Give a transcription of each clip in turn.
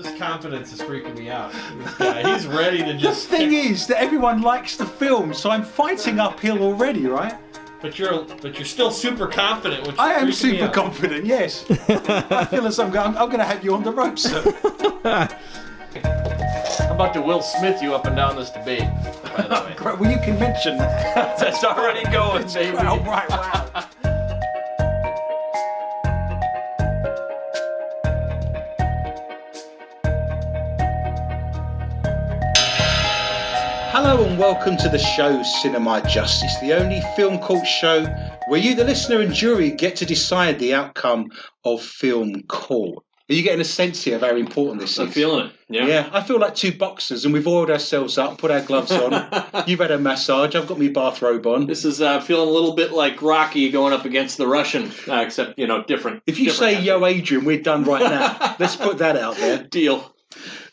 This confidence is freaking me out. This guy, he's ready to just... The thing is that everyone likes the film, so I'm fighting uphill already, right? But you're still super confident, which I am freaking me super out. confident, yes. I feel as I'm going to have you on the ropes, sir. I'm about to Will Smith you up and down this debate, by the way. Great. Well, you can mention that. That's already going, baby. Oh, right, wow. Hello and welcome to the show Cinema Justice, the only film court show where you, the listener and jury, get to decide the outcome of film court. Are you getting a sense here of how important this is? I'm feeling it. Yeah. Yeah, I feel like two boxers and we've oiled ourselves up, put our gloves on. You've had a massage, I've got my bathrobe on. This is feeling a little bit like Rocky going up against the Russian, except, different. If you say, yo, Adrian, we're done right now. Let's put that out there. Deal.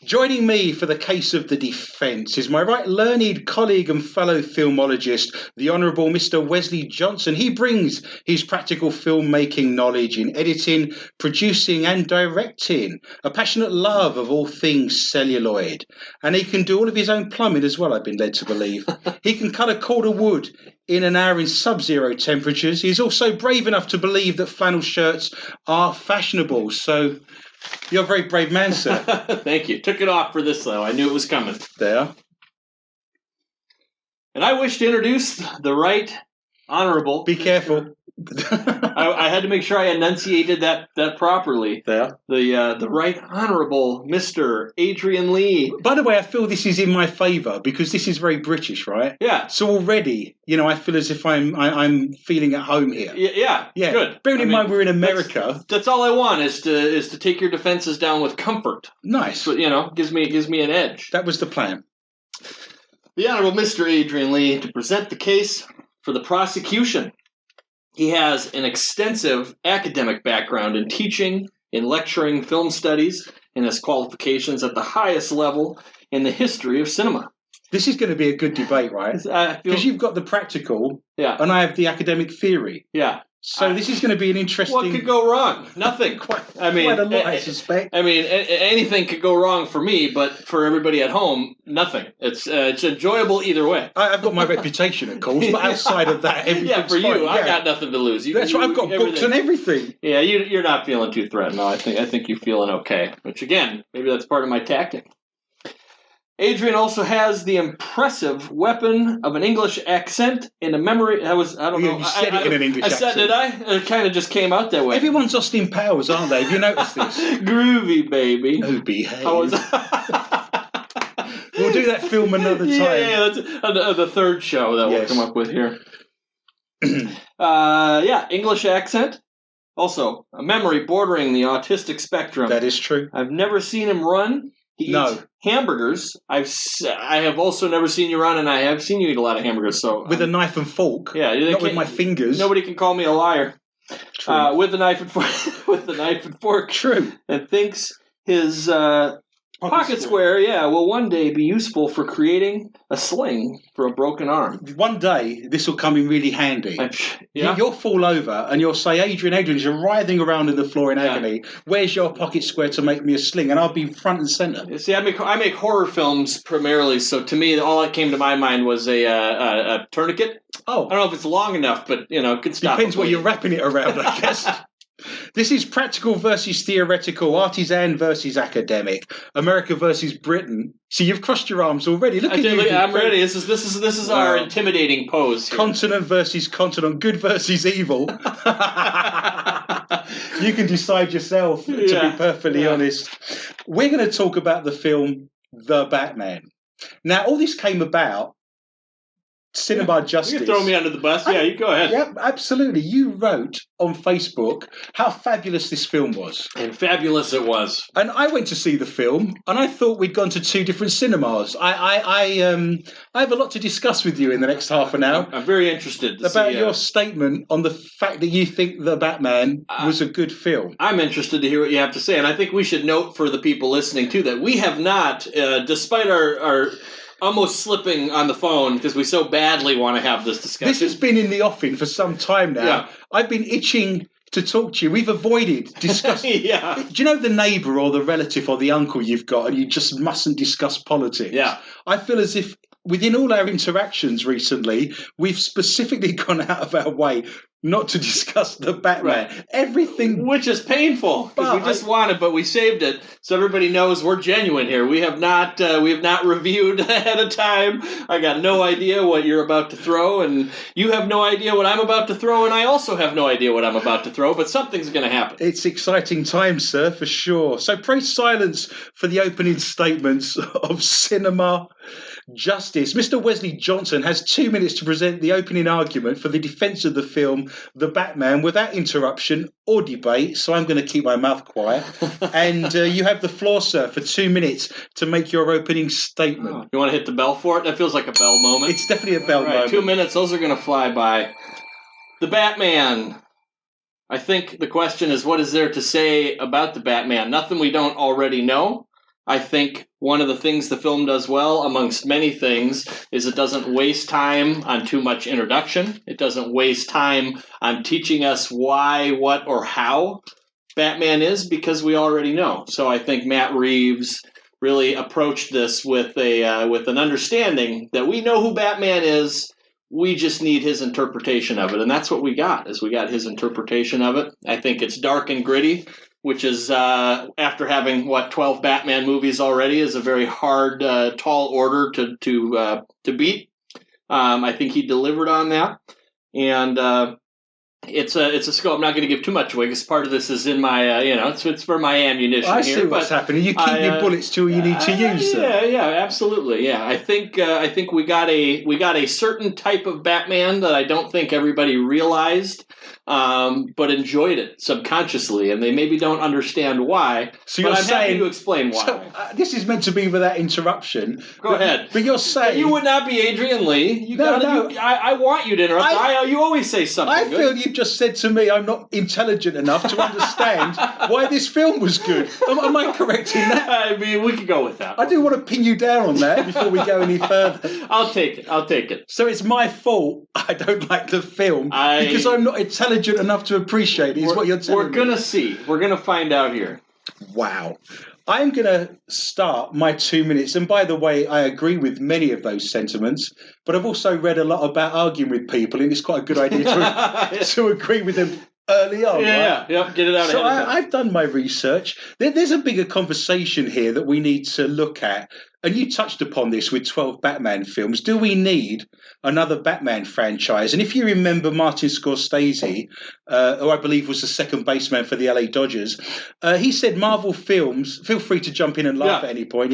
Joining me for the case of the defence is my right learned colleague and fellow filmologist, the Honourable Mr. Wesley Johnson. He brings his practical filmmaking knowledge in editing, producing and directing, a passionate love of all things celluloid. And he can do all of his own plumbing as well, I've been led to believe. He can cut a cord of wood in an hour in sub-zero temperatures. He's also brave enough to believe that flannel shirts are fashionable. So... you're a very brave man, sir. Thank you. Took it off for this, though. I knew it was coming. There. And I wish to introduce the right honorable... Be careful. I had to make sure I enunciated that properly. There. The right honorable Mr. Adrian Lee. By the way, I feel this is in my favour because this is very British, right? Yeah. So already, I feel as if I'm feeling at home here. Yeah. Good. Bearing in mind we're in America. That's all I want is to take your defences down with comfort. Nice. So, gives me an edge. That was the plan. The Honourable Mr. Adrian Lee to present the case for the prosecution. He has an extensive academic background in teaching, in lecturing film studies, and has qualifications at the highest level in the history of cinema. This is going to be a good debate, right? Because you've got the practical, and I have the academic theory. Yeah. So this is going to be an interesting... What could go wrong? Nothing. Quite a lot, I suspect. Anything could go wrong for me, but for everybody at home, nothing. It's enjoyable either way. I've got my reputation, of course, but outside of that, everything's yeah, for you, fine. I got nothing to lose. That's right, I've got books and everything. Yeah, you're not feeling too threatened. No, I think you're feeling okay. Which again, maybe that's part of my tactic. Adrian also has the impressive weapon of an English accent and a memory. I don't know. You said it in an English accent. Did I? It kind of just came out that way. Everyone's Austin Powers, aren't they? Have you noticed this? Groovy, baby. Oh, behave. We'll do that film another time. Yeah, that's the third show that we'll come up with here. English accent. Also, a memory bordering the autistic spectrum. That is true. I've never seen him run. He eats hamburgers. I have also never seen you run, and I have seen you eat a lot of hamburgers. So with a knife and fork. Yeah, not with my fingers. Nobody can call me a liar. True. With the knife and fork. With the knife and fork. True. And thinks his pocket square, will one day be useful for creating a sling for a broken arm. One day, this will come in really handy. Yeah. You'll fall over and you'll say, Adrian, as you're writhing around in the floor in agony, where's your pocket square to make me a sling? And I'll be front and centre. See, I make horror films primarily, so to me, all that came to my mind was a tourniquet. Oh. I don't know if it's long enough, but, it could stop. Depends what you're wrapping it around, I guess. This is practical versus theoretical, artisan versus academic, America versus Britain. So you've crossed your arms already. Look at you. I'm ready. This is our intimidating pose. Here. Continent versus continent, good versus evil. You can decide yourself, to be perfectly honest. We're going to talk about the film The Batman. Now, all this came about. Cinema Justice. You can throw me under the bus. Yeah, you go ahead. Yep, absolutely. You wrote on Facebook how fabulous this film was. And fabulous it was. And I went to see the film, and I thought we'd gone to two different cinemas. I have a lot to discuss with you in the next half an hour. I'm very interested about your statement on the fact that you think The Batman was a good film. I'm interested to hear what you have to say, and I think we should note for the people listening too that we have not, despite our almost slipping on the phone because we so badly want to have this discussion. This has been in the offing for some time now. Yeah. I've been itching to talk to you. We've avoided discussing. Yeah. Do you know the neighbour or the relative or the uncle you've got and you just mustn't discuss politics? Yeah. I feel as if within all our interactions recently, we've specifically gone out of our way not to discuss the Batman. Right. Everything. Which is painful because we just wanted, but we saved it so everybody knows we're genuine here. We have not reviewed ahead of time. I got no idea what you're about to throw, and you have no idea what I'm about to throw, and I also have no idea what I'm about to throw, but something's going to happen. It's exciting times, sir, for sure. So pray silence for the opening statements of Cinema Justice. Mr. Wesley Johnson has 2 minutes to present the opening argument for the defence of the film The Batman without interruption or debate, so I'm going to keep my mouth quiet. And you have the floor, sir, for 2 minutes to make your opening statement. Oh, you want to hit the bell for it? That feels like a bell moment. It's definitely a bell moment. 2 minutes, those are going to fly by. The Batman. I think the question is, what is there to say about the Batman? Nothing we don't already know. I think one of the things the film does well, amongst many things, is it doesn't waste time on too much introduction. It doesn't waste time on teaching us why, what, or how Batman is, because we already know. So I think Matt Reeves really approached this with an understanding that we know who Batman is. We just need his interpretation of it, and that's what we got. Is we got his interpretation of it. I think it's dark and gritty, which is, after having, 12 Batman movies already, is a very hard, tall order to beat. I think he delivered on that. And it's a scope. I'm not going to give too much away because part of this is in my, it's for my ammunition I here. see what's happening. You keep your bullets till you need to use them. Yeah, absolutely. Yeah, I think we got a certain type of Batman that I don't think everybody realized, but enjoyed it subconsciously, and they maybe don't understand why. So you're saying, happy to explain why. So, this is meant to be without interruption. Go ahead. But you're saying you would not be Adrian Lee. I want you to interrupt. You always say something. I feel you've just said to me I'm not intelligent enough to understand why this film was good. Am I correct in that? I mean, we could go with that. I do want to pin you down on that before we go any further. I'll take it. So it's my fault I don't like the film because I'm not intelligent enough to appreciate it, is what you're telling me. We're going to see. We're going to find out here. Wow. I'm going to start my 2 minutes. And by the way, I agree with many of those sentiments, but I've also read a lot about arguing with people, and it's quite a good idea to agree with them early on. Yeah, get it out. So I've done my research. There's a bigger conversation here that we need to look at. And you touched upon this with 12 Batman films. Do we need another Batman franchise? And if you remember Martin Scorsese, who I believe was the second baseman for the LA Dodgers, he said Marvel films, feel free to jump in and laugh at any point,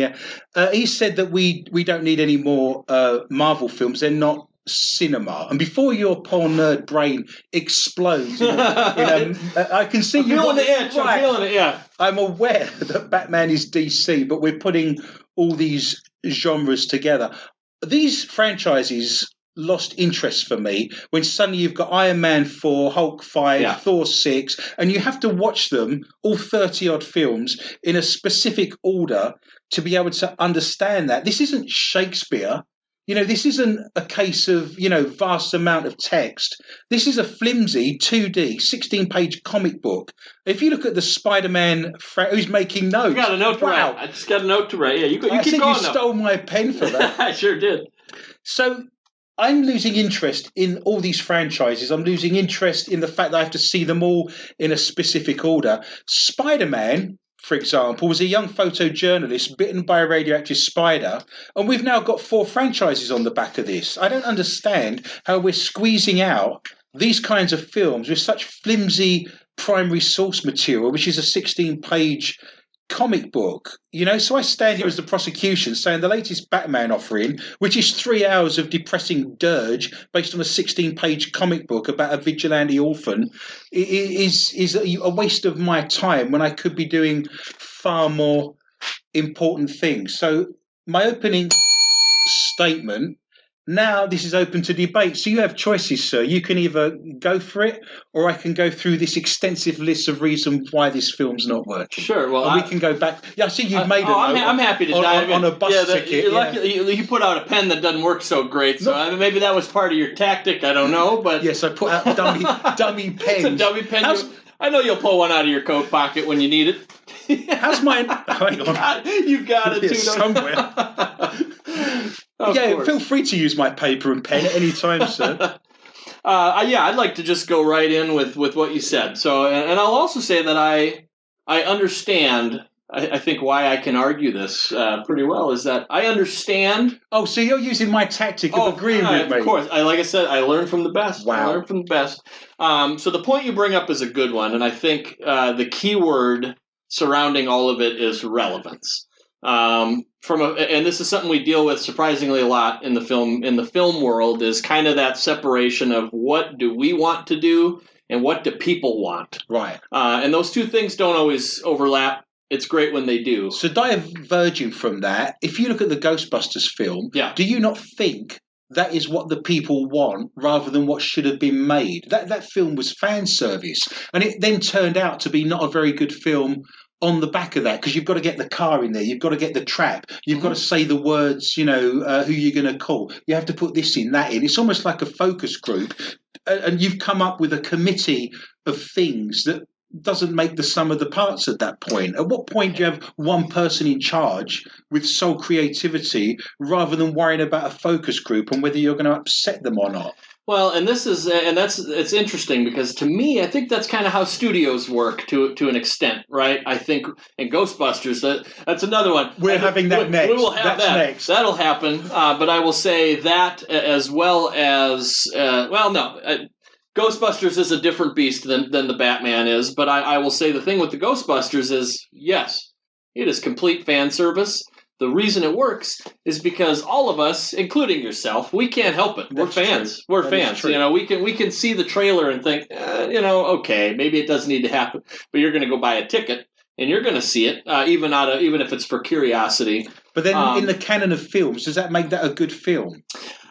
he said that we don't need any more Marvel films. They're not cinema. And before your poor nerd brain explodes, I can see you feeling the itch. I'm feeling it. Yeah, I'm aware that Batman is DC, but we're putting all these genres together. These franchises lost interest for me when suddenly you've got Iron Man 4, Hulk 5, Thor 6, and you have to watch them, all 30-odd films, in a specific order to be able to understand that. This isn't Shakespeare. This isn't a case of, vast amount of text. This is a flimsy 2D, 16-page comic book. If you look at the Spider-Man, who's making notes. You got a note to write. I just got a note to write. Yeah, you keep going. You stole my pen for that. I sure did. So I'm losing interest in all these franchises. I'm losing interest in the fact that I have to see them all in a specific order. Spider-Man, for example, was a young photojournalist bitten by a radioactive spider, and we've now got 4 franchises on the back of this. I don't understand how we're squeezing out these kinds of films with such flimsy primary source material, which is a 16-page comic book. So I stand here as the prosecution saying the latest Batman offering, which is 3 hours of depressing dirge based on a 16-page comic book about a vigilante orphan, is a waste of my time when I could be doing far more important things. So my opening statement, now this is open to debate. So you have choices, sir. You can either go for it, or I can go through this extensive list of reasons why this film's not working. Sure. Well, we can go back. Yeah, I see you've made a note. I'm happy to dive in. On a bus ticket. You're lucky you put out a pen that doesn't work so great. So maybe that was part of your tactic. I don't know, but yes, I put out dummy pens. It's a dummy pen. I know you'll pull one out of your coat pocket when you need it. How's mine? Hang on. You've got it too, somewhere. Feel free to use my paper and pen at any time, sir. I'd like to just go right in with what you said. So, and I'll also say that I understand. I think why I can argue this pretty well is that I understand. Oh, so you're using my tactic of agreeing with me? Of course. Like I said, I learned from the best. Wow. I learned from the best. So the point you bring up is a good one, and I think the key word surrounding all of it is relevance. And this is something we deal with surprisingly a lot in the film world, is kind of that separation of what do we want to do and what do people want. Right. And those two things don't always overlap. It's great when they do. So diverging from that, if you look at the Ghostbusters film, do you not think that is what the people want rather than what should have been made? That film was fan service, and it then turned out to be not a very good film on the back of that, because you've got to get the car in there, you've got to get the trap, you've got to say the words, who you're going to call. You have to put this in, that in. It's almost like a focus group, and you've come up with a committee of things that doesn't make the sum of the parts at that point. At what point do you have one person in charge with sole creativity rather than worrying about a focus group and whether you're going to upset them or not? Well, and it's interesting because to me, I think that's kind of how studios work to an extent, right? I think in Ghostbusters, that's another one. We're having that next. We will have that. Next. That'll happen. But I will say that as well as, Ghostbusters is a different beast than the Batman is, but I will say the thing with the Ghostbusters is, yes, it is complete fan service. The reason it works is because all of us, including yourself, we can't help it. We're fans. We're fans. We can see the trailer and think, okay, maybe it doesn't need to happen, but you're going to go buy a ticket and you're going to see it, even if it's for curiosity. But then, in the canon of films, does that make that a good film?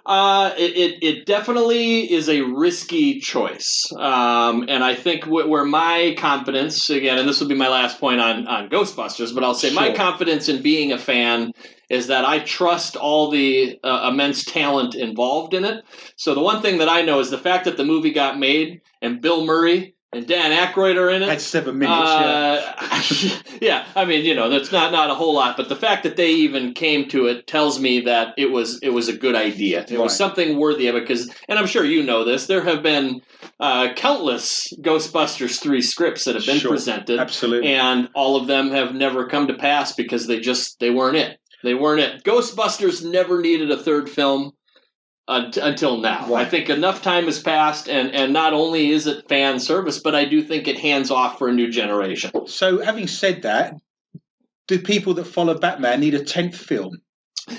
It definitely is a risky choice. And I think where my confidence, again, and this will be my last point on Ghostbusters, but I'll say my confidence in being a fan is that I trust all the immense talent involved in it. So the one thing that I know is the fact that the movie got made and Bill Murray and Dan Aykroyd are in it. That's 7 minutes, yeah, I mean, that's not a whole lot, but the fact that they even came to it tells me that it was a good idea. It was something worthy of it, and I'm sure you know this, there have been countless Ghostbusters 3 scripts that have been presented. Absolutely. And all of them have never come to pass because they weren't it. They weren't it. Ghostbusters never needed a third film. Until now. Right. I think enough time has passed, and not only is it fan service, but I do think it hands off for a new generation. So, having said that, do people that follow Batman need a 10th film?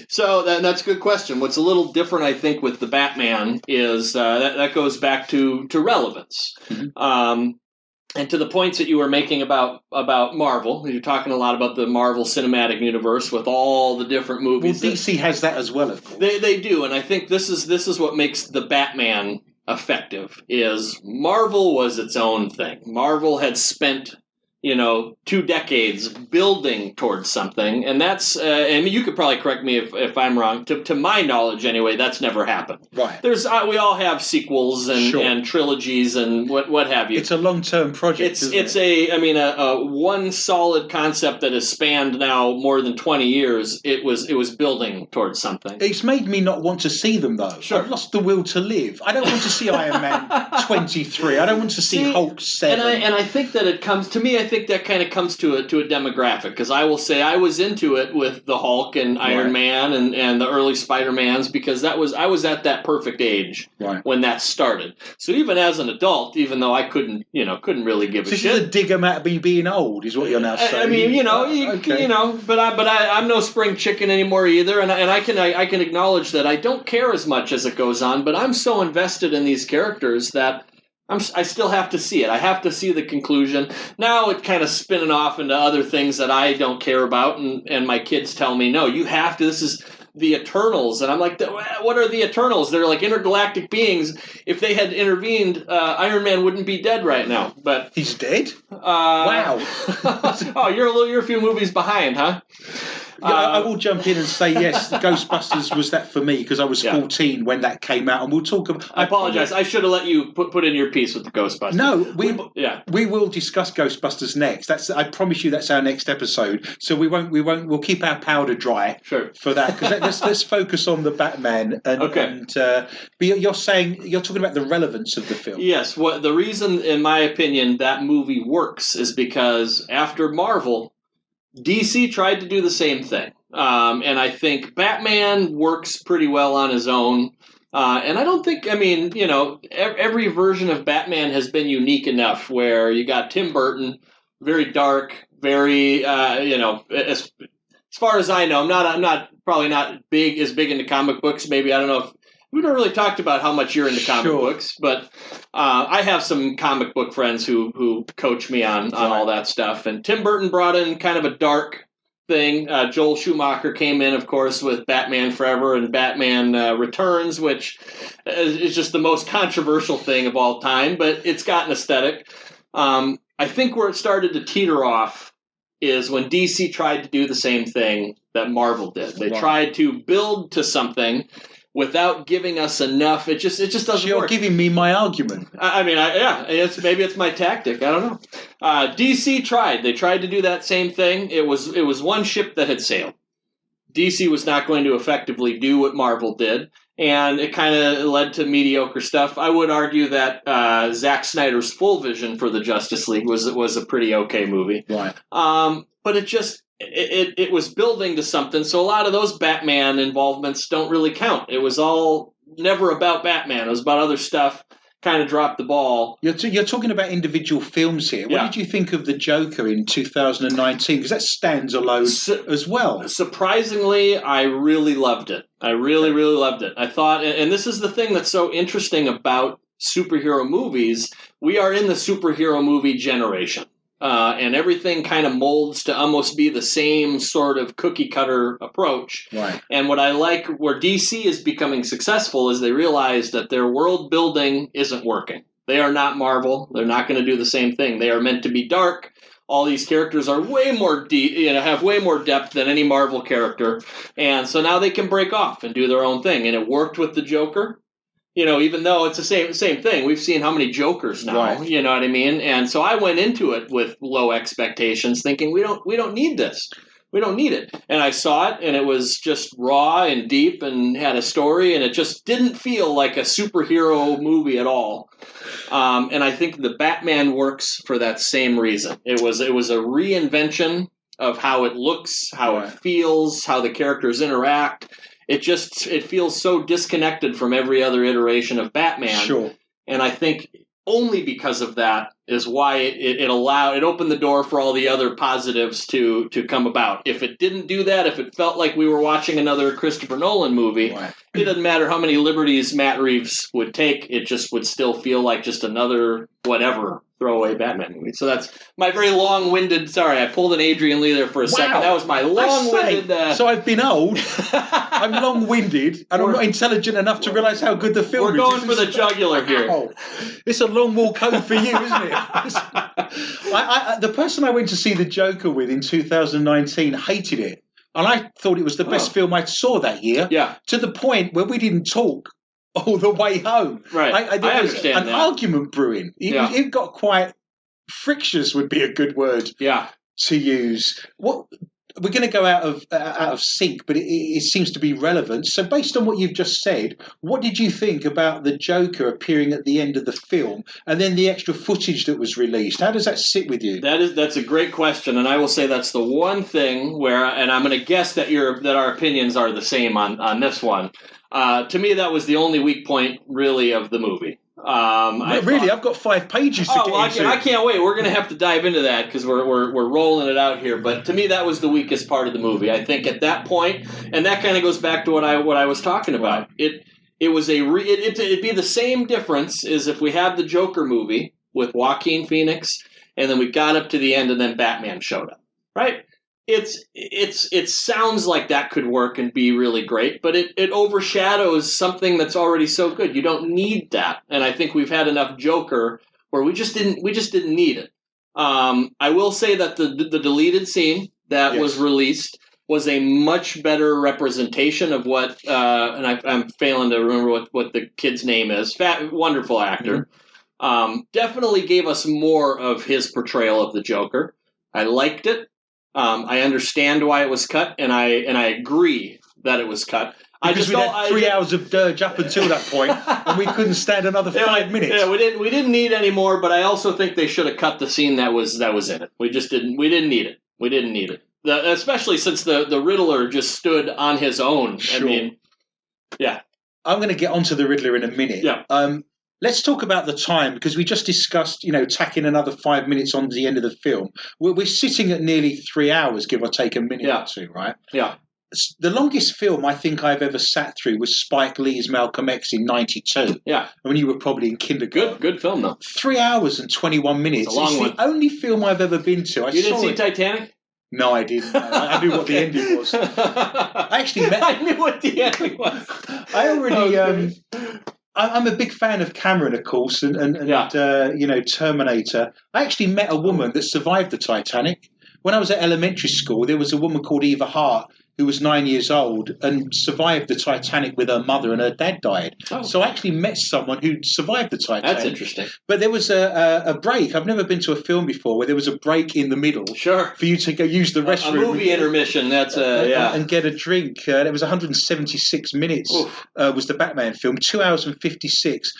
So that's a good question. What's a little different, I think, with the Batman is that goes back to relevance. Mm-hmm. And to the points that you were making about Marvel, you're talking a lot about the Marvel Cinematic Universe with all the different movies. Well, DC has that as well, of course. They do, and I think this is what makes the Batman effective. Is Marvel was its own thing. Marvel had spent 2 decades building towards something, and that's and you could probably correct me if I'm wrong. To my knowledge, anyway, that's never happened. Right. There's we all have sequels and trilogies and what have you. It's a long-term project. It's a one solid concept that has spanned now more than 20 years. It was building towards something. It's made me not want to see them though. Sure. I've lost the will to live. I don't want to see Iron Man 23. I don't want to see Hulk 7. And I think that it comes to me. I think that kind of comes to a demographic, because I will say I was into it with the Hulk and Iron Man and the early Spider-Mans, because I was at that perfect age when that started. So even as an adult, even though I couldn't really give a shit. This is a dig at me being old, is what you're now saying. I mean, but I'm no spring chicken anymore either, and I can acknowledge that I don't care as much as it goes on, but I'm so invested in these characters that I still have to see it. I have to see the conclusion. Now it's kind of spinning off into other things that I don't care about, and my kids tell me, no, you have to. This is the Eternals. And I'm like, what are the Eternals? They're like intergalactic beings. If they had intervened, Iron Man wouldn't be dead right now. But he's dead? Wow. Oh, you're a few movies behind, huh? I will jump in and say yes. Ghostbusters was that for me because I was 14 when that came out, and we'll talk about. I apologize. I should have let you put in your piece with the Ghostbusters. No, we will discuss Ghostbusters next. I promise you that's our next episode. So we'll keep our powder dry for that because let's focus on the Batman. But you're talking about the relevance of the film. Yes. The reason, in my opinion, that movie works is because after Marvel, DC tried to do the same thing. And I think Batman works pretty well on his own. And I don't think, every version of Batman has been unique enough where you got Tim Burton, very dark, very, as far as I know, I'm not probably not as big into comic books. Maybe, I don't know if we don't really talked about how much you're into comic books, but I have some comic book friends who coach me on all that stuff. And Tim Burton brought in kind of a dark thing. Joel Schumacher came in, of course, with Batman Forever and Batman Returns, which is just the most controversial thing of all time, but it's got an aesthetic. I think where it started to teeter off is when DC tried to do the same thing that Marvel did. They tried to build to something without giving us enough. It just doesn't work. You're giving me my argument. Maybe it's my tactic. I don't know. DC tried. They tried to do that same thing. It was one ship that had sailed. DC was not going to effectively do what Marvel did, and it kind of led to mediocre stuff. I would argue that Zack Snyder's full vision for the Justice League was a pretty okay movie. Right. But it was building to something, so a lot of those Batman involvements don't really count. It was all never about Batman. It was about other stuff. Kind of dropped the ball. You're talking about individual films here. What did you think of the Joker in 2019? Because that stands alone as well. Surprisingly, I really loved it. I really loved it. I thought, and this is the thing that's so interesting about superhero movies, we are in the superhero movie generation. And everything kind of molds to almost be the same sort of cookie-cutter approach. Right. And what I like where DC is becoming successful is they realize that their world building isn't working. They are not Marvel. They're not going to do the same thing. They are meant to be dark. All these characters are way more deep, have way more depth than any Marvel character. And so now they can break off and do their own thing. And it worked with the Joker. Even though it's the same thing, we've seen how many Jokers now, right. You know what I mean? And so I went into it with low expectations thinking we don't need this. We don't need it. And I saw it and it was just raw and deep and had a story and it just didn't feel like a superhero movie at all. And I think the Batman works for that same reason. It was a reinvention of how it looks, how it feels, how the characters interact. It feels so disconnected from every other iteration of Batman. Sure. And I think only because of that is why it opened the door for all the other positives to come about. If it didn't do that, if it felt like we were watching another Christopher Nolan movie, it doesn't matter how many liberties Matt Reeves would take, it just would still feel like just another whatever throwaway Batman movie. So that's my very long-winded... Sorry, I pulled an Adrian Lee there for a second. That was my long-winded... So I've been old, I'm long-winded, and I'm not intelligent enough to realise how good the film is. We're going for the jugular here. It's a long walk home for you, isn't it? The person I went to see The Joker with in 2019 hated it. And I thought it was the best film I saw that year. Yeah. To the point where we didn't talk all the way home. Right. There I was understand an argument brewing. It got quite frictious would be a good word to use. We're going to go out of sync, but it seems to be relevant. So based on what you've just said, what did you think about the Joker appearing at the end of the film and then the extra footage that was released? How does that sit with you? That's a great question, and I will say that's the one thing where, and I'm going to guess that our opinions are the same on this one. To me, that was the only weak point, really, of the movie. I've got 5 pages to get into. I can't wait. We're going to have to dive into that because we're rolling it out here. But to me, that was the weakest part of the movie. I think at that point, and that kind of goes back to what I was talking about. It'd be the same difference as if we had the Joker movie with Joaquin Phoenix, and then we got up to the end, and then Batman showed up. Right? It sounds like that could work and be really great, but it overshadows something that's already so good. You don't need that, and I think we've had enough Joker where we just didn't need it. I will say that the deleted scene that was released was a much better representation of what, and I'm failing to remember what the kid's name is. Wonderful actor. Definitely gave us more of his portrayal of the Joker. I liked it. I understand why it was cut, and I agree that it was cut. Because we had 3 hours of dirge up until that point, and we couldn't stand another 5 minutes. Yeah, we didn't need any more, but I also think they should have cut the scene that was in it. We didn't need it. We didn't need it. Especially since the Riddler just stood on his own. Sure. I mean, yeah. I'm going to get onto the Riddler in a minute. Yeah. Let's talk about the time, because we just discussed, tacking another 5 minutes on to the end of the film. We're sitting at nearly 3 hours, give or take a minute or two, right? Yeah. The longest film I think I've ever sat through was Spike Lee's Malcolm X in '92. Yeah. When you were probably in kindergarten. Good film, though. 3 hours and 21 minutes. It's a long one. The only film I've ever been to. You didn't see Titanic? No, I didn't. I knew what the ending was. I knew what the ending was. I already... I'm a big fan of Cameron, of course, and Terminator. I actually met a woman that survived the Titanic. When I was at elementary school, there was a woman called Eva Hart who was 9 years old and survived the Titanic with her mother, and her dad died. Oh. So I actually met someone who survived the Titanic. That's interesting. But there was a break. I've never been to a film before where there was a break in the middle. Sure. For you to go use the restroom. A movie intermission. That's and get a drink. It was 176 minutes. Was the Batman film. 2 hours and 56.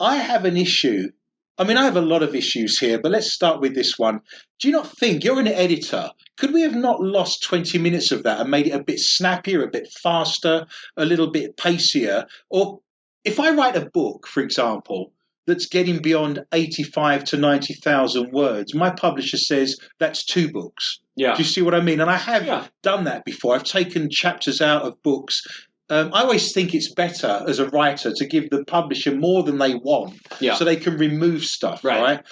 I have an issue. I mean, I have a lot of issues here, but let's start with this one. Do you not think, you're an editor, could we have not lost 20 minutes of that and made it a bit snappier, a bit faster, a little bit pacier? Or if I write a book, for example, that's getting beyond 85 to 90,000 words, my publisher says that's 2 books. Yeah. Do you see what I mean? And I have done that before. I've taken chapters out of books. I always think it's better as a writer to give the publisher more than they want so they can remove stuff, right?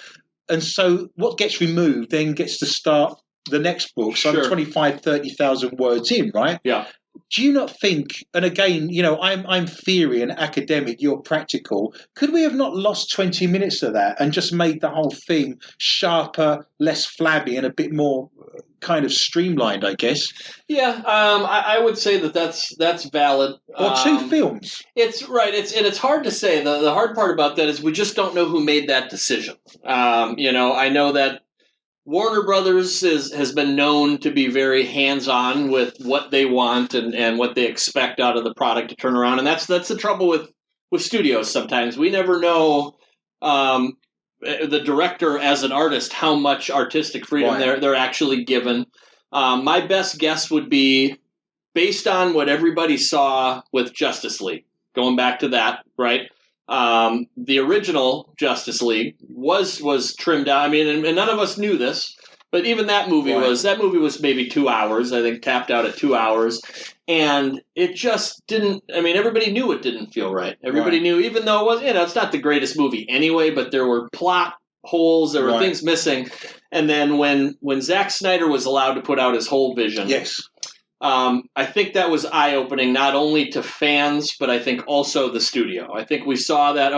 And so what gets removed then gets to start the next book. So I'm 25, 30,000 words in, right? Yeah. Do you not think, and again, I'm theory and academic, you're practical, could we have not lost 20 minutes of that and just made the whole thing sharper, less flabby, and a bit more kind of streamlined, I guess? Yeah, I would say that's valid. Or 2 films. It's right. It's hard to say. The hard part about that is we just don't know who made that decision. I know that Warner Brothers has been known to be very hands-on with what they want and what they expect out of the product to turn around, and that's the trouble with studios sometimes. We never know the director as an artist how much artistic freedom they're actually given. My best guess would be based on what everybody saw with Justice League. Going back to that, right? The original Justice League was trimmed down. I mean, and none of us knew this, but even that movie was maybe 2 hours. I think tapped out at 2 hours, and it just didn't. I mean, everybody knew it didn't feel right. Everybody knew, even though it was, it's not the greatest movie anyway, but there were plot holes, there were things missing. And then when Zack Snyder was allowed to put out his whole vision, I think that was eye-opening, not only to fans, but I think also the studio. I think we saw that,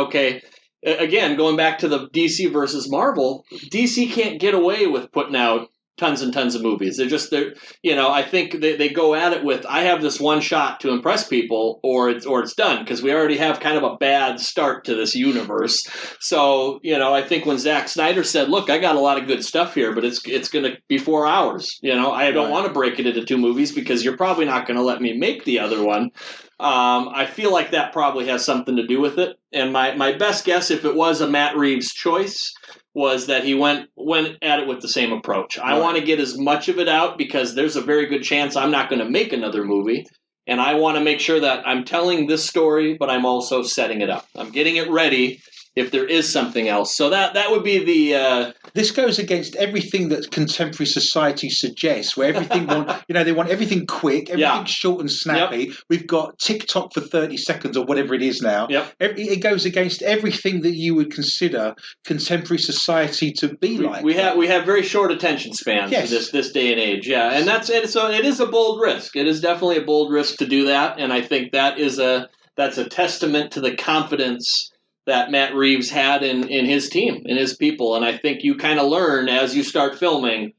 again, going back to the DC versus Marvel, DC can't get away with putting out tons and tons of movies. I think they go at it with, I have this one shot to impress people, or it's done, because we already have kind of a bad start to this universe. So, I think when Zack Snyder said, look, I got a lot of good stuff here, but it's going to be 4 hours. I don't want to break it into 2 movies because you're probably not going to let me make the other one. I feel like that probably has something to do with it. And my best guess, if it was a Matt Reeves choice, was that he went at it with the same approach. I want to get as much of it out because there's a very good chance I'm not going to make another movie. And I want to make sure that I'm telling this story, but I'm also setting it up. I'm getting it ready if there is something else. So that would be the... This goes against everything that contemporary society suggests, where everything they want everything quick, everything short and snappy. Yep. We've got TikTok for 30 seconds or whatever it is now. Yep. It goes against everything that you would consider contemporary society to be like. We have very short attention spans this day and age, and that's it. So it is a bold risk. It is definitely a bold risk to do that, and I think that's a testament to the confidence that Matt Reeves had in his team, in his people. And I think you kind of learn as you start filming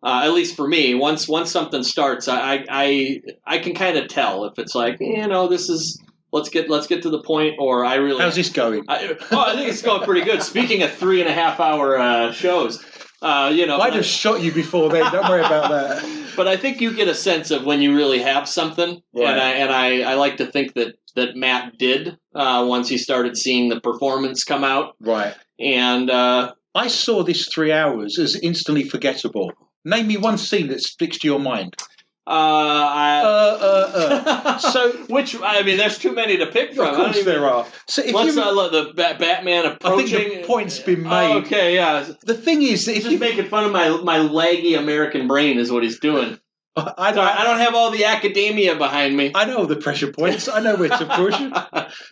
At least for me, once something starts, I can kind of tell if it's like, this is let's get to the point, or I really. How's this going? I think it's going pretty good. Speaking of 3.5 hour shows, I'd have shot you before then. Don't worry about that. But I think you get a sense of when you really have something, right. and I like to think that Matt did once he started seeing the performance come out. Right. And I saw this 3 hours as instantly forgettable. Name me one scene that sticks to your mind. So, which there's too many to pick from. Of course there are. So if let's let the Batman approaching. I think the point's been made. Okay, yeah. The thing is, that if he's making fun of my laggy American brain, is what he's doing. I don't have all the academia behind me. I know the pressure points. I know where to push.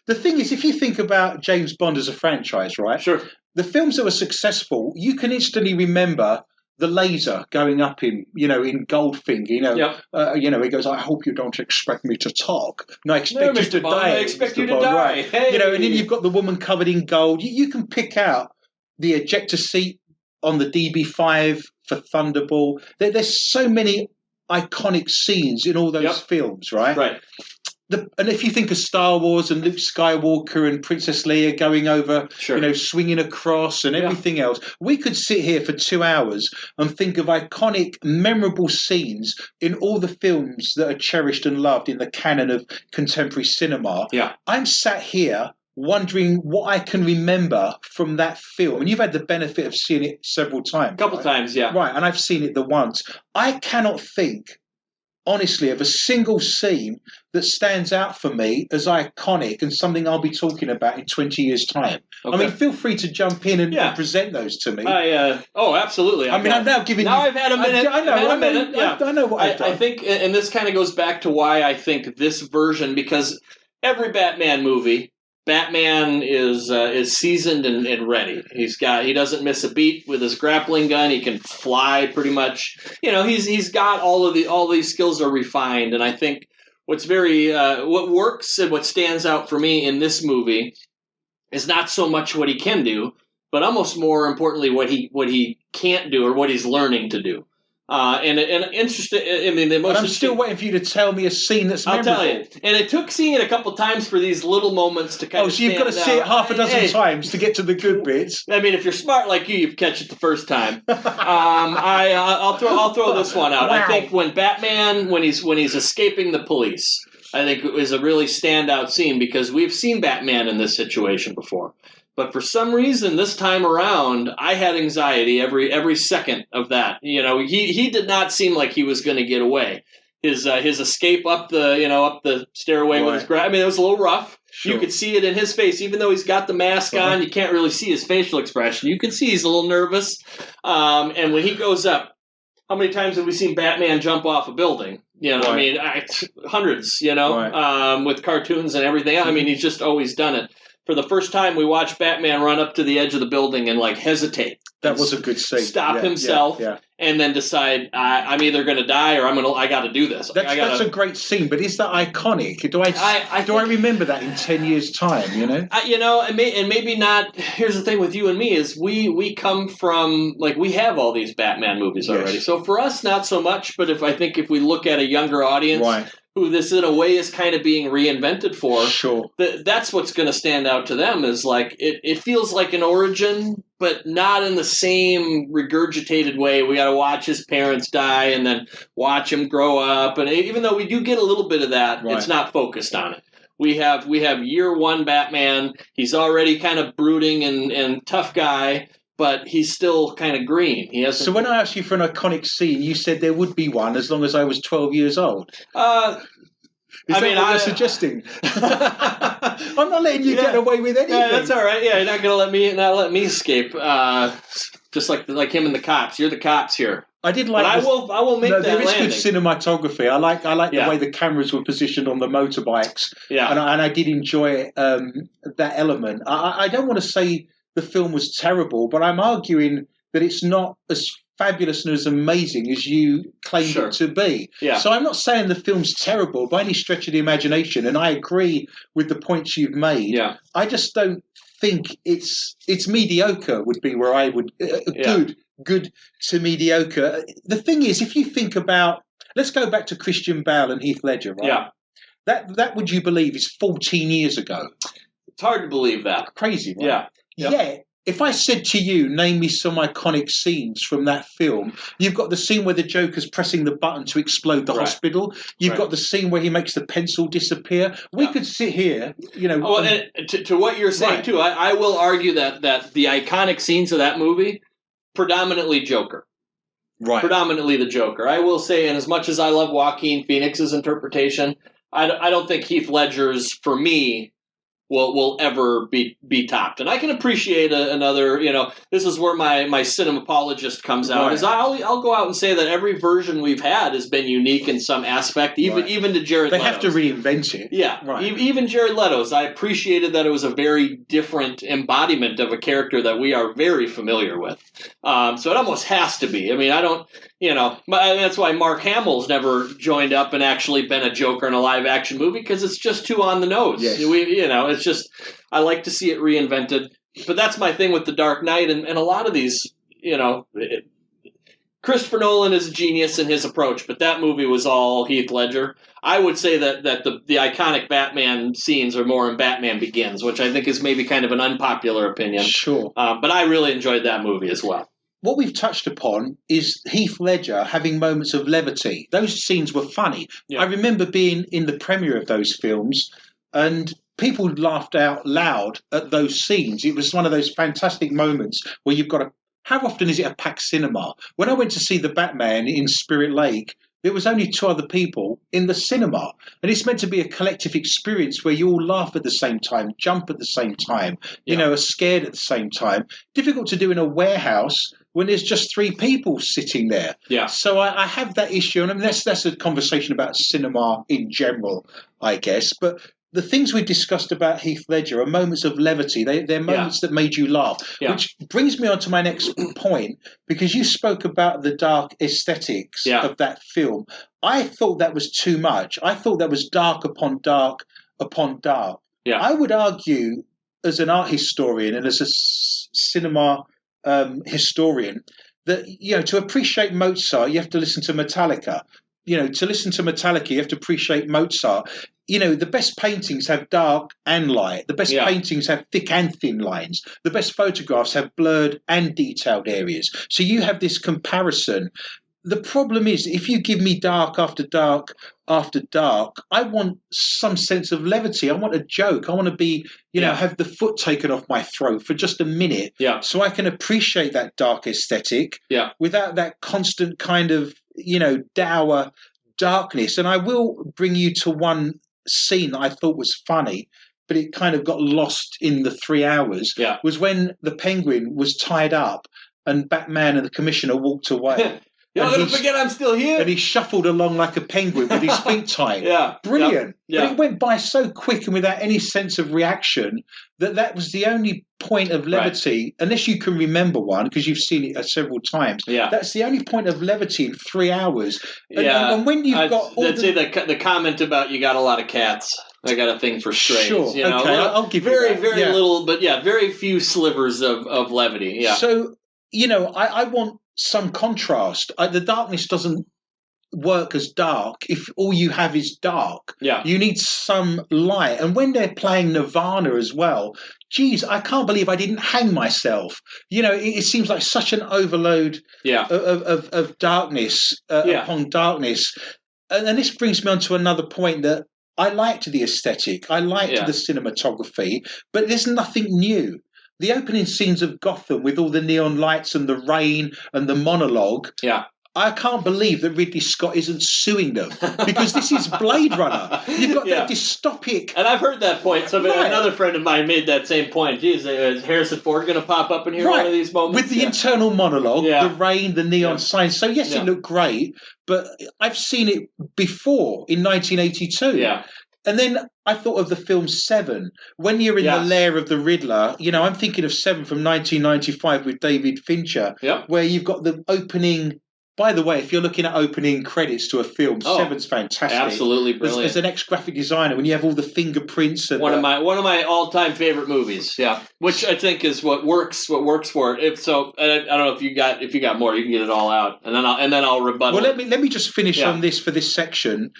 The thing is, if you think about James Bond as a franchise, right? Sure. The films that were successful, you can instantly remember the laser going up in Goldfinger, Yep. He goes, I hope you don't expect me to talk. No, I expect you to Bond, die. I expect you to die. Right. Hey. And then you've got the woman covered in gold. You can pick out the ejector seat on the DB5 for Thunderball. There's so many iconic scenes in all those films, right? Right. And if you think of Star Wars and Luke Skywalker and Princess Leia going over, sure. Swinging across and everything else, we could sit here for 2 hours and think of iconic, memorable scenes in all the films that are cherished and loved in the canon of contemporary cinema. Yeah. I'm sat here wondering what I can remember from that film. And you've had the benefit of seeing it several times. A couple times, yeah. Right, and I've seen it the once. I cannot think, honestly, of a single scene that stands out for me as iconic and something I'll be talking about in 20 years' time. Okay. Feel free to jump in and present those to me. Absolutely. I'm now giving you... I've had a minute. I know what I've done. I think, and this kind of goes back to why I think this version, because every Batman movie, Batman is seasoned and ready. He doesn't miss a beat with his grappling gun. He can fly pretty much. He's got all these skills are refined, and I think what's what works and what stands out for me in this movie is not so much what he can do, but almost more importantly what he can't do or what he's learning to do. And interesting. I'm still waiting for you to tell me a scene that's memorable. I'll tell you. And it took seeing it a couple times for these little moments to kind of. So you've got to see it half a dozen times to get to the good bits. If you're smart like you catch it the first time. I'll throw this one out. Wow. I think when Batman when he's escaping the police, I think it was a really standout scene because we've seen Batman in this situation before. But for some reason, this time around, I had anxiety every second of that. He did not seem like he was going to get away. His escape up the stairway with his grab. It was a little rough. Sure. You could see it in his face, even though he's got the mask on. You can't really see his facial expression. You can see he's a little nervous. And when he goes up, how many times have we seen Batman jump off a building? Hundreds. With cartoons and everything. He's just always done it. For the first time, we watched Batman run up to the edge of the building and hesitate. That was a good scene. Stop himself, and then decide I'm either going to die or I got to do this. That's a great scene, but is that iconic? Do I remember that in 10 years' time? And maybe not. Here's the thing with you and me is we come from we have all these Batman movies already. So for us, not so much. But if we look at a younger audience. Right. Who this in a way is kind of being reinvented for. Sure. That's what's going to stand out to them is it feels like an origin, but not in the same regurgitated way. We got to watch his parents die and then watch him grow up. And even though we do get a little bit of that, It's not focused on it. We have year one Batman. He's already kind of brooding and tough guy. But he's still kind of green. So when I asked you for an iconic scene, you said there would be one as long as I was 12 years old. Is that what you're suggesting? I'm not letting you get away with anything. Yeah, that's all right. Yeah, you're not going to let me escape. Just like him and the cops. You're the cops here. I did like. But I will make that there is landing. good cinematography. I like the way the cameras were positioned on the motorbikes. Yeah, and I did enjoy that element. I don't want to say the film was terrible, but I'm arguing that it's not as fabulous and as amazing as you claimed it to be. Yeah. So I'm not saying the film's terrible by any stretch of the imagination, and I agree with the points you've made. Yeah. I just don't think it's mediocre would be where I would good good to mediocre. The thing is, if you think about, let's go back to Christian Bale and Heath Ledger, right? Yeah. That would you believe is 14 years ago. It's hard to believe that. Crazy, right? Yeah. Yep. Yeah. If I said to you, name me some iconic scenes from that film, you've got the scene where the Joker's pressing the button to explode the hospital. You've got the scene where he makes the pencil disappear. We could sit here, Well, and to what you're saying, too, I will argue that the iconic scenes of that movie, predominantly Joker. Right. Predominantly the Joker. I will say, and as much as I love Joaquin Phoenix's interpretation, I don't think Heath Ledger's, for me, will ever be topped. And I can appreciate another, this is where my cinemapologist comes out, is I'll go out and say that every version we've had has been unique in some aspect, even to Jared Leto's. They have to reinvent it. Yeah, even Jared Leto's. I appreciated that it was a very different embodiment of a character that we are very familiar with. So it almost has to be. I mean, I don't, that's why Mark Hamill's never joined up and actually been a Joker in a live-action movie, because it's just too on the nose. Yes. It's just, I like to see it reinvented. But that's my thing with The Dark Knight, and a lot of these, Christopher Nolan is a genius in his approach, but that movie was all Heath Ledger. I would say that the iconic Batman scenes are more in Batman Begins, which I think is maybe kind of an unpopular opinion. Sure. But I really enjoyed that movie as well. What we've touched upon is Heath Ledger having moments of levity. Those scenes were funny. Yeah. I remember being in the premiere of those films, and people laughed out loud at those scenes. It was one of those fantastic moments where you've got how often is it a packed cinema? When I went to see The Batman in Spirit Lake, there was only 2 other people in the cinema. And it's meant to be a collective experience where you all laugh at the same time, jump at the same time, are scared at the same time. Difficult to do in a warehouse when there's just 3 people sitting there. Yeah. So I have that issue. And I mean, that's a conversation about cinema in general, I guess. But the things we've discussed about Heath Ledger are moments of levity. They're moments that made you laugh, which brings me on to my next point, because you spoke about the dark aesthetics of that film. I thought that was too much. I thought that was dark upon dark upon dark. Yeah. I would argue, as an art historian and as a cinema historian, that to appreciate Mozart, you have to listen to Metallica. To listen to Metallica, you have to appreciate Mozart. The best paintings have dark and light. The best paintings have thick and thin lines. The best photographs have blurred and detailed areas. So you have this comparison. The problem is, if you give me dark after dark after dark, I want some sense of levity. I want a joke. I want to be, have the foot taken off my throat for just a minute, so I can appreciate that dark aesthetic without that constant kind of, dour darkness. And I will bring you to one scene that I thought was funny, but it kind of got lost in the 3 hours, was when the Penguin was tied up and Batman and the Commissioner walked away. Don't forget I'm still here. And he shuffled along like a penguin with his feet tied. Brilliant. Yeah. But it went by so quick and without any sense of reaction that was the only point of levity, unless you can remember one, because you've seen it several times. Yeah. That's the only point of levity in 3 hours. And when you've got the comment about you got a lot of cats. I got a thing for strays. Sure. Okay, I'll give you that. Very little, but very few slivers of levity. Yeah. So, I want some contrast. The darkness doesn't work as dark if all you have is dark. Yeah. You need some light. And when they're playing Nirvana as well, geez, I can't believe I didn't hang myself. It seems like such an overload of darkness upon darkness. And this brings me on to another point, that I liked the aesthetic. I liked the cinematography, but there's nothing new. The opening scenes of Gotham with all the neon lights and the rain and the monologue, I can't believe that Ridley Scott isn't suing them, because this is Blade Runner. You've got that dystopic... And I've heard that point. So another friend of mine made that same point. Geez, is Harrison Ford going to pop up in here one of these moments? With the internal monologue, the rain, the neon signs. So yes, it looked great, but I've seen it before in 1982. Yeah. And then I thought of the film Seven. When you're in the lair of the Riddler, I'm thinking of Seven from 1995 with David Fincher, where you've got the opening By the way, if you're looking at opening credits to a film, Seven's fantastic. Absolutely brilliant. As an ex-graphic designer, when you have all the fingerprints and one of my all-time favorite movies, which I think is what works for it. If so, I don't know if you got more, you can get it all out, and then I'll rebuttal. Well, let me just finish on this for this section.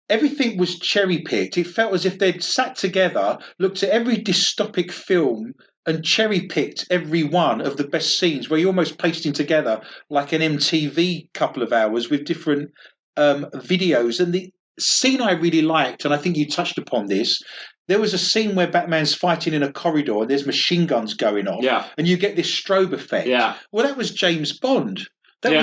Everything was cherry-picked. It felt as if they'd sat together, looked at every dystopic film, and cherry-picked every one of the best scenes, where you're almost pasting together like an MTV couple of hours with different videos. And the scene I really liked, and I think you touched upon this, there was a scene where Batman's fighting in a corridor and there's machine guns going off, and you get this strobe effect. Well, that was James Bond. That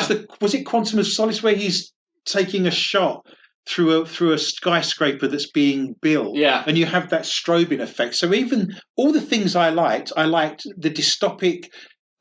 was it Quantum of Solace, where he's taking a shot through a skyscraper that's being built, and you have that strobing effect. So even all the things I liked the dystopic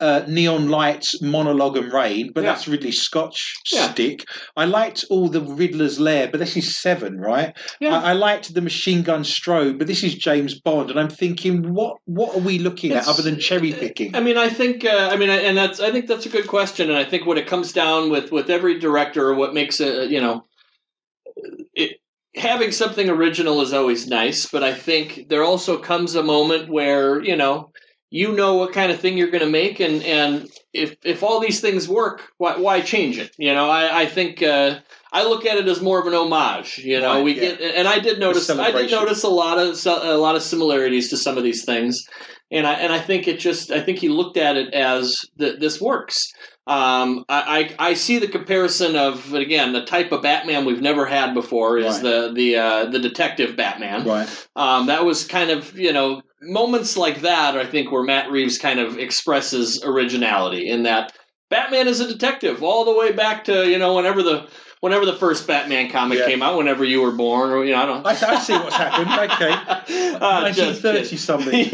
neon lights, monologue and rain, but that's Ridley Scott's stick. I liked all the Riddler's lair, but this is Seven, right? I liked the machine gun strobe, but this is James Bond, and I'm thinking, what are we looking at other than cherry picking? I mean, I think that's a good question, and I think what it comes down with every director, what makes having something original is always nice, but I think there also comes a moment where you know what kind of thing you're going to make, and if all these things work, why change it? I think I look at it as more of an homage. Get, and I did notice a lot of similarities to some of these things, and I think he looked at it as this works. I see the comparison of, again, the type of Batman we've never had before is the detective Batman. Right. That was kind of, moments like that, I think, where Matt Reeves kind of expresses originality in that Batman is a detective all the way back to, whenever the first Batman comic came out, whenever you were born, or I don't know. I see what's happened. Okay, 1930 something.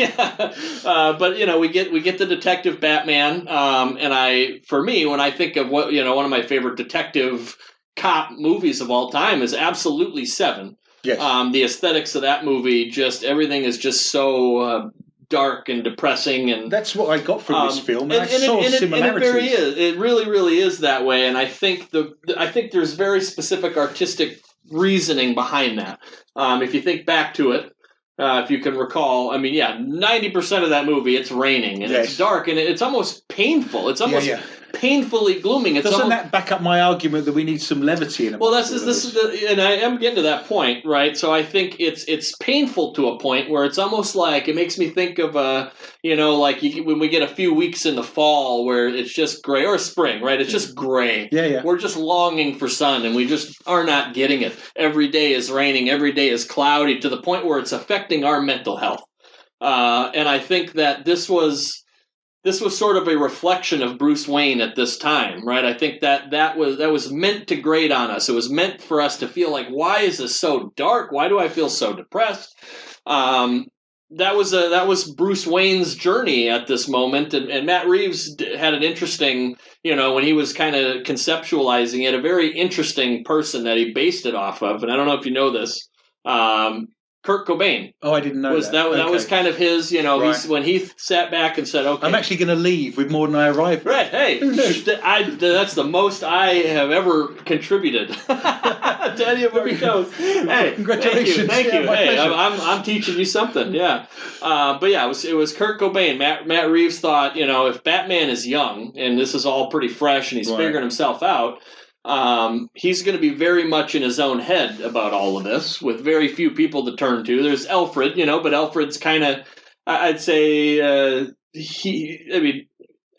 But we get the detective Batman, and for me, when I think of what one of my favorite detective cop movies of all time is absolutely Seven. Yes. The aesthetics of that movie, just everything is just so dark and depressing, and that's what I got from this film. I saw similarities. It really, really is that way, and I think there's very specific artistic reasoning behind that. If you think back to it, if you can recall, 90% of that movie, it's raining and it's dark and it's almost painful. It's almost painfully glooming. Doesn't that back up my argument that we need some levity in it? Well, and I am getting to that point, right? So I think it's painful to a point where it's almost like it makes me think of when we get a few weeks in the fall where it's just gray, or spring, right? It's just gray. We're just longing for sun, and we just are not getting it. Every day is raining. Every day is cloudy, to the point where it's affecting our mental health. And I think that this was sort of a reflection of Bruce Wayne at this time, right? I think that was meant to grate on us. It was meant for us to feel like, why is this so dark? Why do I feel so depressed? That was Bruce Wayne's journey at this moment, and Matt Reeves had an interesting, when he was kind of conceptualizing it, a very interesting person that he based it off of, and I don't know if you know this. Kurt Cobain. Oh, I didn't know that. That was kind of his, when he sat back and said, okay. I'm actually going to leave with more than I arrived with. Right, hey, that's the most I have ever contributed to any of our shows. Hey, congratulations. Thank you. Hey, pleasure. I'm teaching you something, But it was Kurt Cobain. Matt Reeves thought, if Batman is young, and this is all pretty fresh, and he's figuring himself out, he's going to be very much in his own head about all of this, with very few people to turn to. There's Alfred, but Alfred's kind of, I'd say,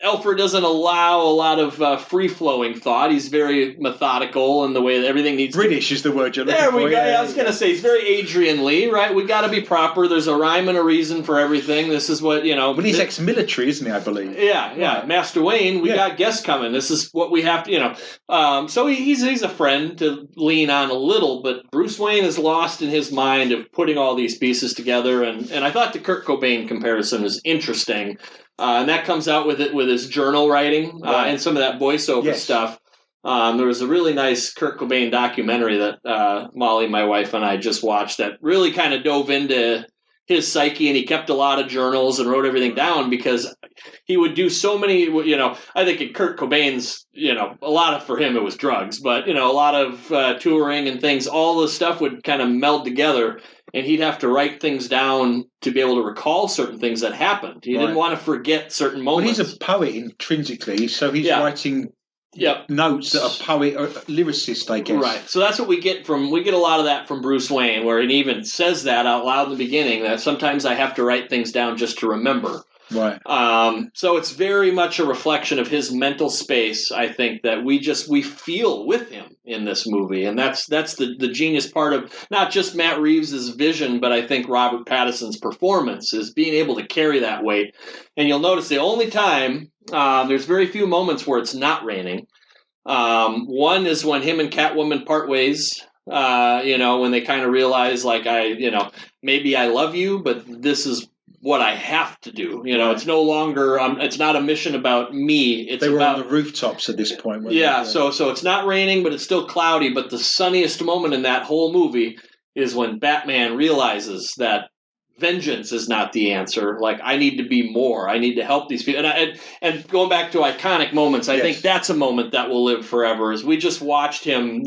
Alfred doesn't allow a lot of free-flowing thought. He's very methodical in the way that everything needs British is the word you're looking for. There we go. I was going to say, he's very Adrian Lee, right? We got to be proper. There's a rhyme and a reason for everything. This is what, Well, he's ex-military, isn't he, I believe? Yeah. Right. Master Wayne, we got guests coming. This is what we have to, So he's a friend to lean on a little, but Bruce Wayne is lost in his mind of putting all these pieces together, and I thought the Kurt Cobain comparison was interesting. And that comes out with his journal writing and some of that voiceover stuff. There was a really nice Kurt Cobain documentary that Molly, my wife, and I just watched that really kind of dove into his psyche, and he kept a lot of journals and wrote everything down because he would do so many, I think in Kurt Cobain's, a lot of, for him, it was drugs, but, a lot of touring and things, all the stuff would kind of meld together, and he'd have to write things down to be able to recall certain things that happened. He didn't want to forget certain moments. Well, he's a poet intrinsically, so he's writing notes that a poet or lyricist, I guess. Right. So that's what we get a lot of that from Bruce Wayne, where he even says that out loud in the beginning, that sometimes I have to write things down just to remember. Right. So it's very much a reflection of his mental space, I think, that we feel with him in this movie. And that's the genius part of not just Matt Reeves' vision, but I think Robert Pattinson's performance is being able to carry that weight. And you'll notice the only time, there's very few moments where it's not raining. One is when him and Catwoman part ways, when they kind of realize, like, maybe I love you, but this is what I have to do. It's no longer, it's not a mission about me. They were on the rooftops at this point. Weren't they? So it's not raining, but it's still cloudy. But the sunniest moment in that whole movie is when Batman realizes that vengeance is not the answer. Like, I need to be more. I need to help these people. And going back to iconic moments, I think that's a moment that will live forever. Is we just watched him,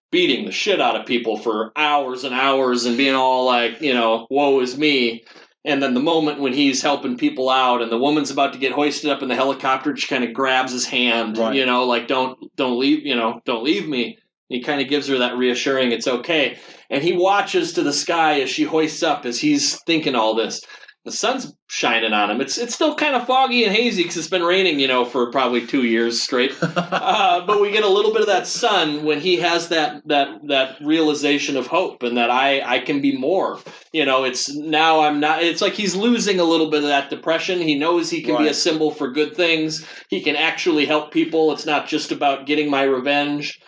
beating the shit out of people for hours and hours and being all like, woe is me. And then the moment when he's helping people out and the woman's about to get hoisted up in the helicopter, she kind of grabs his hand, like, don't leave, don't leave me. He kind of gives her that reassuring it's okay. And he watches to the sky as she hoists up, as he's thinking all this. The sun's shining on him. It's still kind of foggy and hazy because it's been raining, for probably 2 years straight. But we get a little bit of that sun when he has that realization of hope and that I can be more. It's now I'm not. It's like he's losing a little bit of that depression. He knows he can be a symbol for good things. He can actually help people. It's not just about getting my revenge.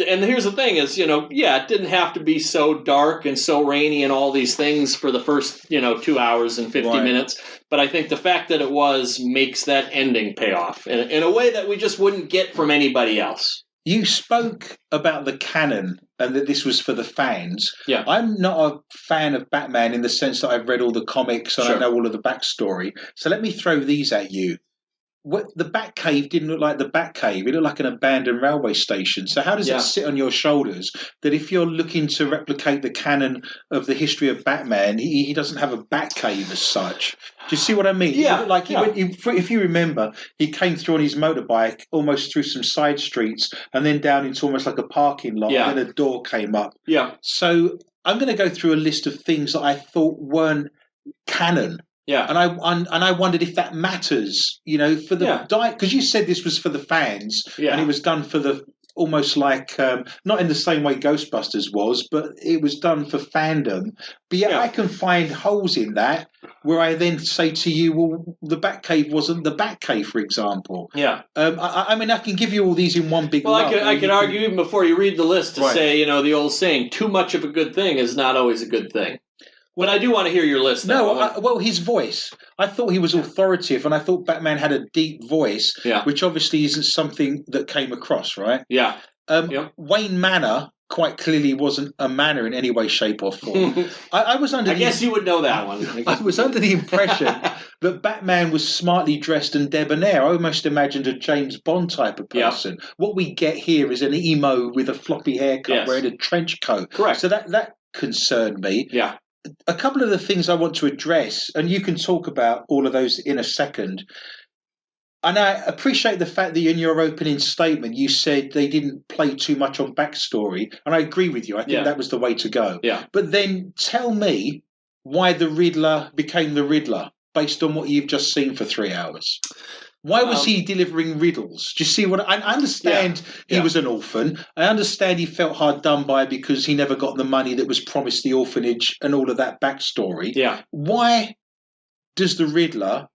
And here's the thing is, it didn't have to be so dark and so rainy and all these things for the first, 2 hours and 50 minutes. But I think the fact that it makes that ending pay off in a way that we just wouldn't get from anybody else. You spoke about the canon and that this was for the fans. Yeah. I'm not a fan of Batman in the sense that I've read all the comics and I know all of the backstory. So let me throw these at you. The Batcave didn't look like the Batcave. It looked like an abandoned railway station. So how does it sit on your shoulders that if you're looking to replicate the canon of the history of Batman, he doesn't have a Batcave as such? Do you see what I mean? Yeah. If you remember, he came through on his motorbike almost through some side streets and then down into almost like a parking lot. Yeah. And then a door came up. Yeah. So I'm going to go through a list of things that I thought weren't canon. Yeah, and I wondered if that matters, for the because you said this was for the fans, and it was done for the almost like not in the same way Ghostbusters was, but it was done for fandom. But I can find holes in that where I then say to you, well, the Batcave wasn't the Batcave, for example. Yeah, I mean, I can give you all these in one big. Well, I can argue even before you read the list to say, the old saying, too much of a good thing is not always a good thing. But I do want to hear your list. Well, his voice. I thought he was authoritative, and I thought Batman had a deep voice, which obviously isn't something that came across, right? Yeah. Wayne Manor quite clearly wasn't a manor in any way, shape, or form. I guess you would know that one. I was under the impression that Batman was smartly dressed and debonair. I almost imagined a James Bond type of person. Yeah. What we get here is an emo with a floppy haircut wearing a trench coat. Correct. So that concerned me. Yeah. A couple of the things I want to address, and you can talk about all of those in a second. And I appreciate the fact that in your opening statement you said they didn't play too much on backstory, and I agree with you. I think that was the way to go. Yeah. But then tell me why the Riddler became the Riddler based on what you've just seen for 3 hours. Why was he delivering riddles? Do you see what I understand? He was an orphan. I understand he felt hard done by because he never got the money that was promised the orphanage and all of that backstory. Yeah. Why does the Riddler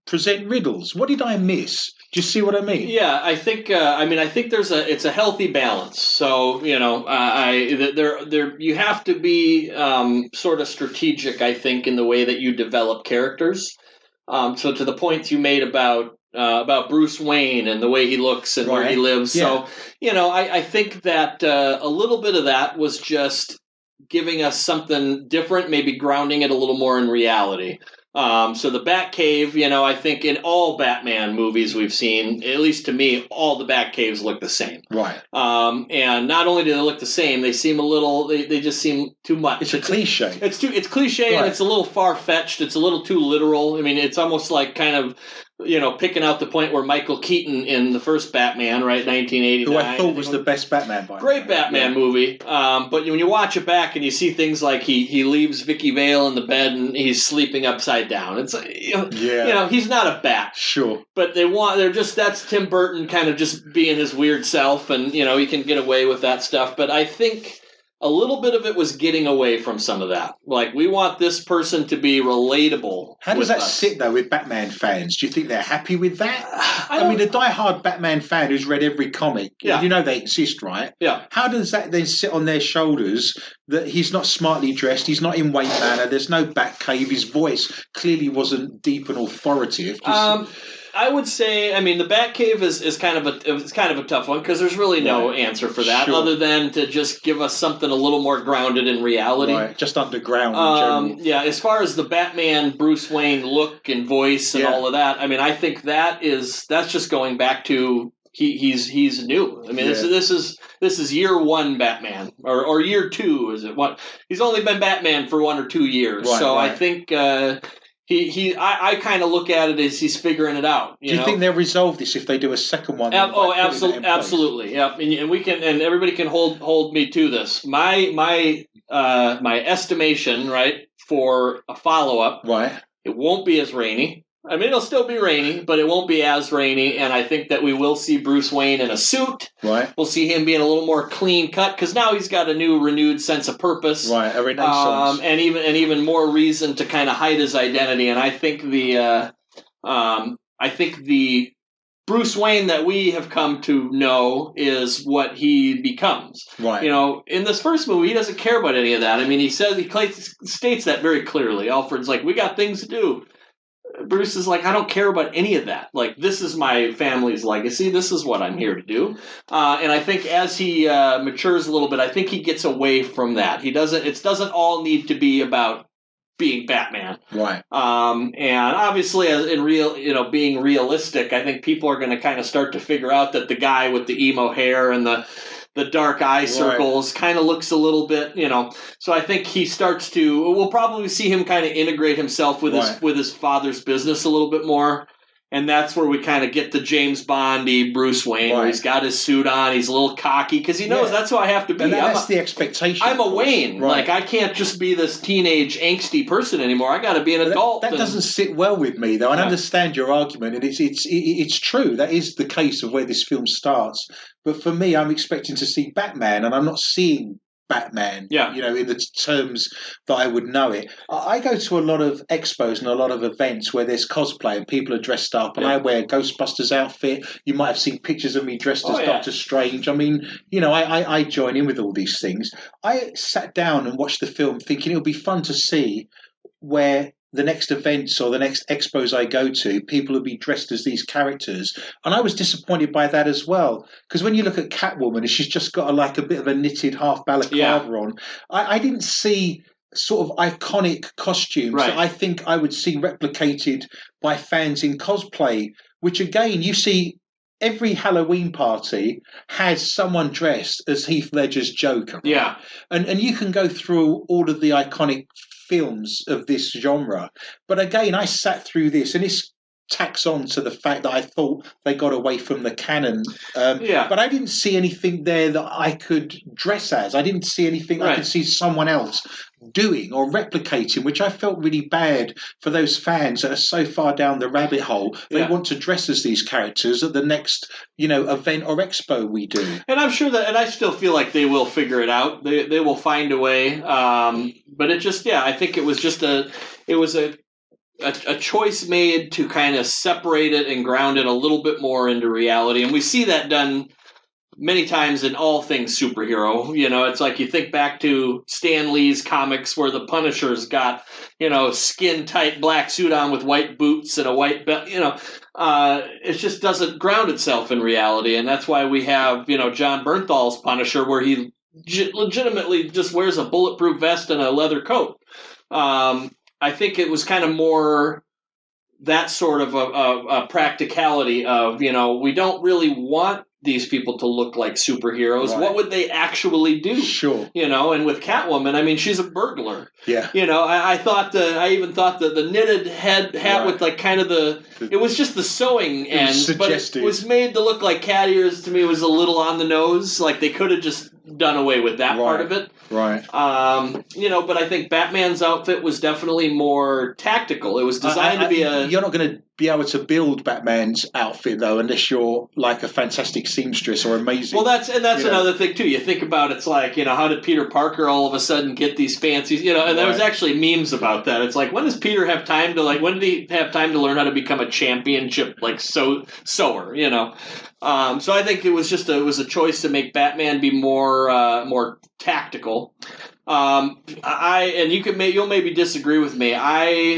present riddles? What did I miss? Do you see what I mean? Yeah, I think. I think it's a healthy balance. So you have to be sort of strategic. I think in the way that you develop characters. So to the points you made about Bruce Wayne and the way he looks and where he lives. Yeah. So, I think that a little bit of that was just giving us something different, maybe grounding it a little more in reality. So the Batcave, I think in all Batman movies we've seen, at least to me, all the Batcaves look the same. Right. And not only do they look the same, they seem a little. They just seem too much. It's a cliche. It's cliche, right. And it's a little far fetched. It's a little too literal. I mean, it's almost like kind of. Picking out the point where Michael Keaton in the first Batman, right, 1989. Who I thought was the best Batman by Great Batman movie. But when you watch it back and you see things like he leaves Vicky Vale in the bed and he's sleeping upside down. It's he's not a bat. Sure. But that's Tim Burton kind of just being his weird self, and he can get away with that stuff. But I think a little bit of it was getting away from some of that. Like, we want this person to be relatable. How does that sit, though, with Batman fans? Do you think they're happy with that? I mean, a diehard Batman fan who's read every comic, they exist, right? Yeah. How does that then sit on their shoulders that he's not smartly dressed, he's not in Wayne Manor, there's no Batcave, his voice clearly wasn't deep and authoritative? I would say, the Batcave is kind of a tough one because there's really no answer for that other than to just give us something a little more grounded in reality. Right, just underground in general. Yeah, as far as the Batman Bruce Wayne look and voice and all of that, I think that's just going back to he's new. This is year one Batman or year two, is it? What? He's only been Batman for 1 or 2 years, so I think. I kind of look at it as he's figuring it out. Do you think they'll resolve this if they do a second one? Absolutely. Yeah, and we can, and everybody can hold me to this. My estimation, right, for a follow up, right? It won't be as rainy. It'll still be rainy, but it won't be as rainy, and I think that we will see Bruce Wayne in a suit. Right. We'll see him being a little more clean cut because now he's got a new, renewed sense of purpose. Right, a renaissance, and even more reason to kind of hide his identity. And I think the Bruce Wayne that we have come to know is what he becomes. Right. In this first movie, he doesn't care about any of that. He states that very clearly. Alfred's like, we got things to do. Bruce is like, I don't care about any of that. Like, this is my family's legacy. This is what I'm here to do. And I think as he matures a little bit, I think he gets away from that. It doesn't all need to be about being Batman. Right. And obviously, being realistic, I think people are going to kind of start to figure out that the guy with the emo hair and the dark eye circles kind of looks a little bit, So I think he starts to. We'll probably see him kind of integrate himself with his father's business a little bit more, and that's where we kind of get the James Bondy Bruce Wayne, where he's got his suit on, he's a little cocky because he knows that's who I have to be. And that's the expectation. I'm a Wayne. Right. Like, I can't just be this teenage angsty person anymore. I got to be an adult. That doesn't sit well with me, though. I understand your argument, and it's true. That is the case of where this film starts. But for me, I'm expecting to see Batman, and I'm not seeing Batman, in the terms that I would know it. I go to a lot of expos and a lot of events where there's cosplay and people are dressed up, and I wear a Ghostbusters outfit. You might have seen pictures of me dressed as Doctor Strange. I join in with all these things. I sat down and watched the film thinking it would be fun to see where the next events or the next expos I go to, people will be dressed as these characters. And I was disappointed by that as well. Because when you look at Catwoman, and she's just got a bit of a knitted half balaclava on, I didn't see sort of iconic costumes that I think I would see replicated by fans in cosplay, which again, you see every Halloween party has someone dressed as Heath Ledger's Joker. Right? Yeah. And you can go through all of the iconic films of this genre. But again, I sat through this, and it's tacks on to the fact that I thought they got away from the canon. But I didn't see anything there that I could dress as. I didn't see anything I could see someone else doing or replicating, which I felt really bad for those fans that are so far down the rabbit hole. They want to dress as these characters at the next, event or expo we do. And I'm sure that, and I still feel like they will figure it out. They will find a way. But it just, I think it was just a choice made to kind of separate it and ground it a little bit more into reality. And we see that done many times in all things superhero. It's like you think back to Stan Lee's comics where the Punisher's got, skin tight black suit on with white boots and a white belt. It just doesn't ground itself in reality. And that's why we have, John Bernthal's Punisher, where he legitimately just wears a bulletproof vest and a leather coat. I think it was kind of more that sort of a practicality of, we don't really want these people to look like superheroes. Right. What would they actually do? Sure. And with Catwoman, I mean, she's a burglar. Yeah. I even thought that the knitted hat right. with like kind of it was just the sewing end, but it was made to look like cat ears. To me, was a little on the nose. Like they could have just done away with that right. part of it. Right. But I think Batman's outfit was definitely more tactical. It was designed to be You're not going to be able to build Batman's outfit though, unless you're like a fantastic seamstress or amazing. Well, that's another thing too. You think about it's like, how did Peter Parker all of a sudden get these fancies? And right. there was actually memes about that. It's like, when does Peter have time to when did he have time to learn how to become a championship sewer? So I think it was a choice to make Batman be more tactical. And you'll maybe disagree with me.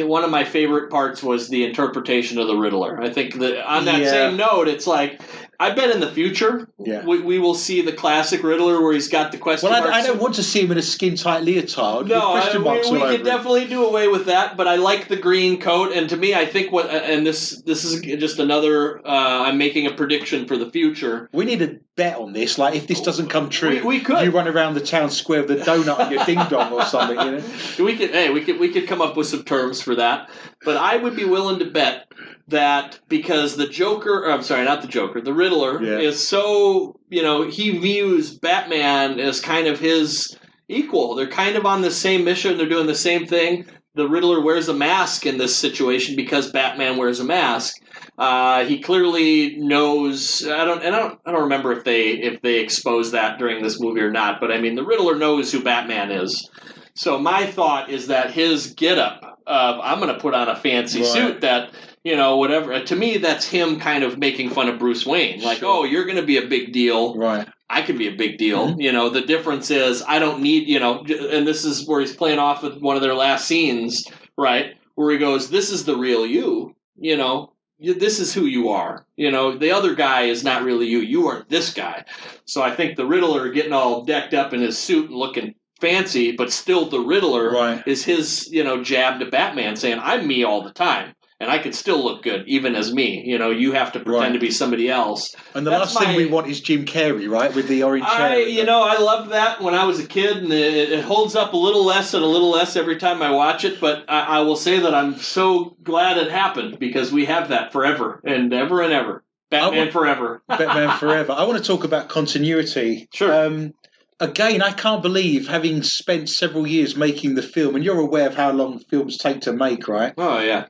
One of my favorite parts was the interpretation of the Riddler. I think that on that same note, it's like, I bet in the future we will see the classic Riddler where he's got the question marks. Well, I don't want to see him in a skin-tight leotard. No, we could definitely do away with that, but I like the green coat, and to me, I think this is just another, I'm making a prediction for the future. We need a bet on this, like if this doesn't come true, we could. You run around the town square with a donut on your ding-dong or something, We could come up with some terms for that, but I would be willing to bet that because the Riddler is so, he views Batman as kind of his equal. They're kind of on the same mission. They're doing the same thing. The Riddler wears a mask in this situation because Batman wears a mask. He clearly knows. I don't remember if they expose that during this movie or not. But I mean, the Riddler knows who Batman is. So my thought is that his getup of I'm going to put on a fancy suit that, whatever. To me, that's him kind of making fun of Bruce Wayne. Like, oh, you're going to be a big deal. Right. I could be a big deal. Mm-hmm. The difference is I don't need, and this is where he's playing off with one of their last scenes, right? Where he goes, this is the real you, this is who you are. The other guy is not really you. You are this guy. So I think the Riddler getting all decked up in his suit and looking fancy, but still the Riddler is his, jab to Batman saying, I'm me all the time. And I could still look good, even as me. You have to pretend to be somebody else. And the last thing we want is Jim Carrey, right, with the orange hair. I loved that when I was a kid, and it holds up a little less and a little less every time I watch it. But I will say that I'm so glad it happened, because we have that forever and ever and ever. Batman forever. Batman forever. I want to talk about continuity. Sure. Again, I can't believe, having spent several years making the film, and you're aware of how long films take to make, right? Oh, yeah.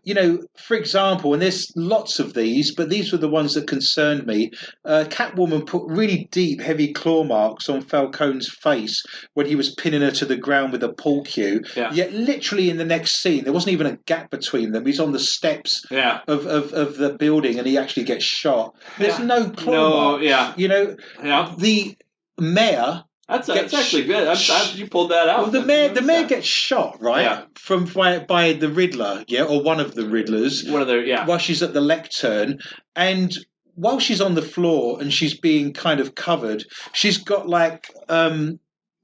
For example, and there's lots of these, but these were the ones that concerned me. Catwoman put really deep, heavy claw marks on Falcone's face when he was pinning her to the ground with a pool cue. Yeah. Yet literally in the next scene, there wasn't even a gap between them. He's on the steps of the building, and he actually gets shot. There's no claw marks. The mayor... That's actually good. You pulled that out. Well, the mayor gets shot, right? Yeah. By the Riddler, or one of the Riddlers. While she's at the lectern, and while she's on the floor and she's being kind of covered, she's got like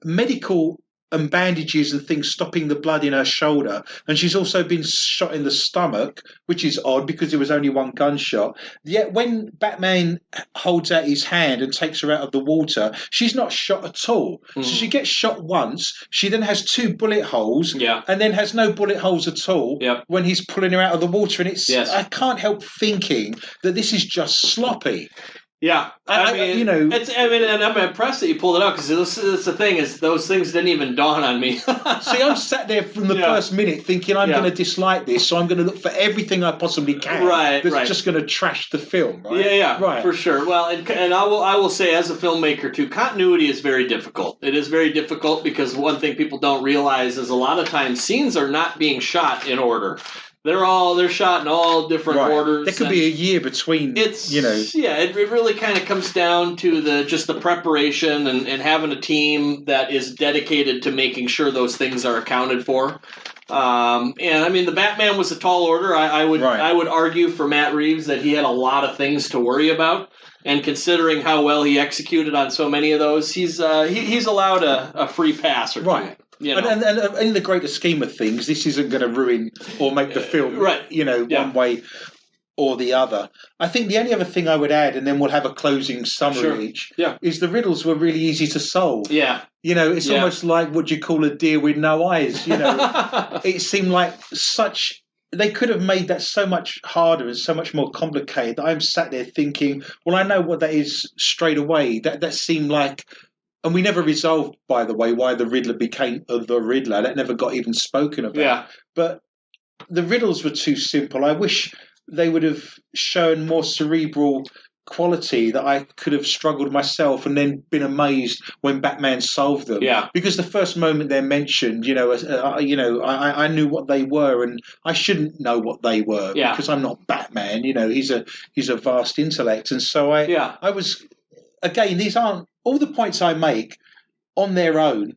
medical and bandages and things stopping the blood in her shoulder, and she's also been shot in the stomach, which is odd because there was only one gunshot. Yet when Batman holds out his hand and takes her out of the water, she's not shot at all. So she gets shot once, she then has 2 bullet holes, and then has no bullet holes at all when he's pulling her out of the water. And I can't help thinking that this is just sloppy. Yeah, I mean, and I'm impressed that you pulled it out, because that's the thing, is those things didn't even dawn on me. See, I'm sat there from the first minute thinking I'm going to dislike this, so I'm going to look for everything I possibly can. That's just going to trash the film. Right? Yeah, right, for sure. Well, and I will say, as a filmmaker too, continuity is very difficult. It is very difficult because one thing people don't realize is a lot of times scenes are not being shot in order. They're shot in all different orders. There could be a year between. It really kind of comes down to the preparation and having a team that is dedicated to making sure those things are accounted for. And I mean, the Batman was a tall order. I would argue for Matt Reeves that he had a lot of things to worry about. And considering how well he executed on so many of those, he's allowed a free pass or two. Right. You know? And in the greater scheme of things, this isn't going to ruin or make the film, one way or the other. I think the only other thing I would add, and then we'll have a closing summary each, is the riddles were really easy to solve. Yeah. It's almost like what you call a deer with no eyes. It seemed like they could have made that so much harder and so much more complicated that I'm sat there thinking, well, I know what that is straight away. That seemed like... And we never resolved, by the way, why the Riddler became the Riddler. That never got even spoken about. Yeah. But the riddles were too simple. I wish they would have shown more cerebral quality that I could have struggled myself and then been amazed when Batman solved them. Yeah. Because the first moment they're mentioned, I knew what they were, and I shouldn't know what they were because I'm not Batman. He's a vast intellect, and so I was. Again, these aren't all the points I make on their own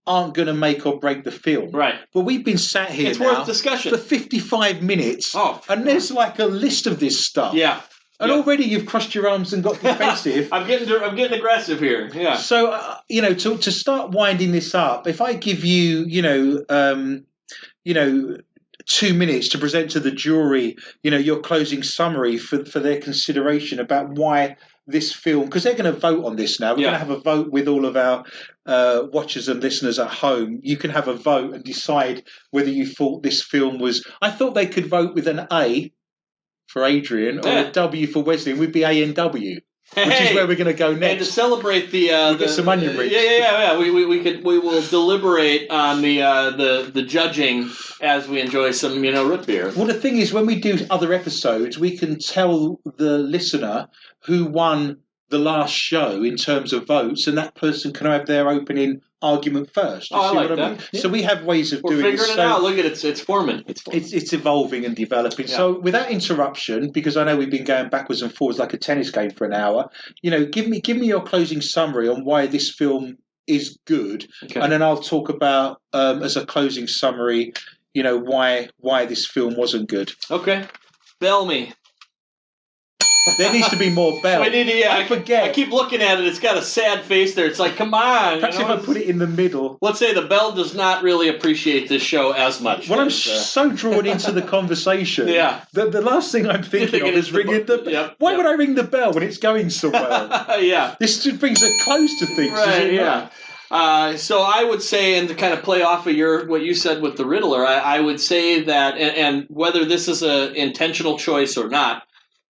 aren't going to make or break the film. Right. But we've been sat here it's now worth discussion for 55 minutes, and there's like a list of this stuff. Yeah. And already you've crossed your arms and got defensive. I'm getting aggressive here. Yeah. So to start winding this up, if I give you 2 minutes to present to the jury, your closing summary for their consideration about why this film, because they're going to vote on this now. We're going to have a vote with all of our watchers and listeners at home. You can have a vote and decide whether you thought this film was... I thought they could vote with an A for Adrian or a W for Wesley, and we'd be A and W. Which is where we're going to go next. And to celebrate we'll get some onion rings. Yeah. We will deliberate on the judging as we enjoy some root beer. Well, the thing is, when we do other episodes, we can tell the listener who won the last show in terms of votes, and that person can have their opening argument first. I like that. mean? Yeah. So we have ways of doing this. We're figuring it out. Look at it. It's forming. It's evolving and developing. Yeah. So without interruption, because I know we've been going backwards and forwards like a tennis game for an hour, give me your closing summary on why this film is good, and then I'll talk about as a closing summary, why this film wasn't good. Okay. Bell me. There needs to be more bell. I forget. I keep looking at it. It's got a sad face there. It's like, come on. Perhaps if I put it in the middle. Let's say the bell does not really appreciate this show as much. Well, I'm so drawn into the conversation. Yeah. The last thing I'm thinking of is ringing the bell. Why would I ring the bell when it's going so well? Yeah. This just brings a close to things. Right, yeah. So I would say, and to kind of play off of what you said with the Riddler, I would say that, and whether this is an intentional choice or not,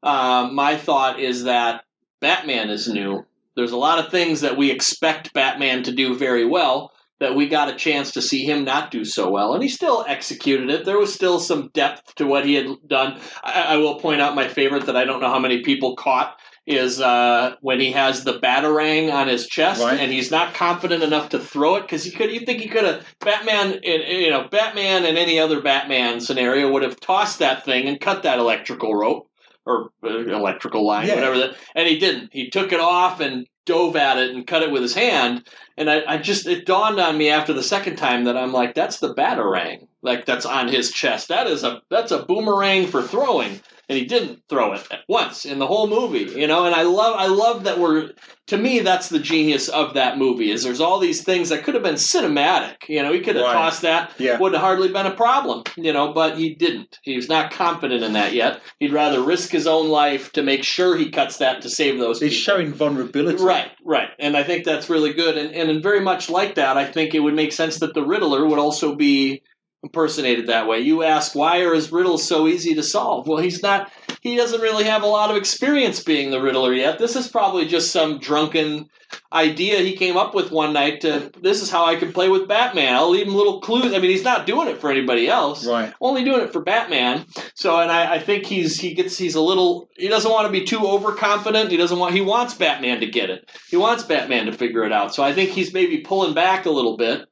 my thought is that Batman is new. There's a lot of things that we expect Batman to do very well that we got a chance to see him not do so well. And he still executed it. There was still some depth to what he had done. I will point out my favorite that I don't know how many people caught is when he has the Batarang on his chest, and he's not confident enough to throw it because you think he could have Batman in any other Batman scenario would have tossed that thing and cut that electrical rope. Or electrical line, whatever and he didn't. He took it off and dove at it and cut it with his hand. And it dawned on me after the second time that I'm like, that's the Batarang, like that's on his chest. That's a boomerang for throwing, and he didn't throw it once in the whole movie, And I love that to me, that's the genius of that movie. Is there's all these things that could have been cinematic. He could have tossed that, would have hardly been a problem. But he didn't. He's not confident in that yet. He'd rather risk his own life to make sure he cuts that to save those people. He's showing vulnerability. Right. And I think that's really good. And very much like that, I think it would make sense that the Riddler would also be impersonated that way. You ask, why are his riddles so easy to solve? Well, he doesn't really have a lot of experience being the Riddler yet. This is probably just some drunken idea he came up with one night this is how I can play with Batman. I'll leave him little clues. I mean, he's not doing it for anybody else. Right. Only doing it for Batman. So, and I think he doesn't want to be too overconfident. He wants Batman to get it. He wants Batman to figure it out. So I think he's maybe pulling back a little bit.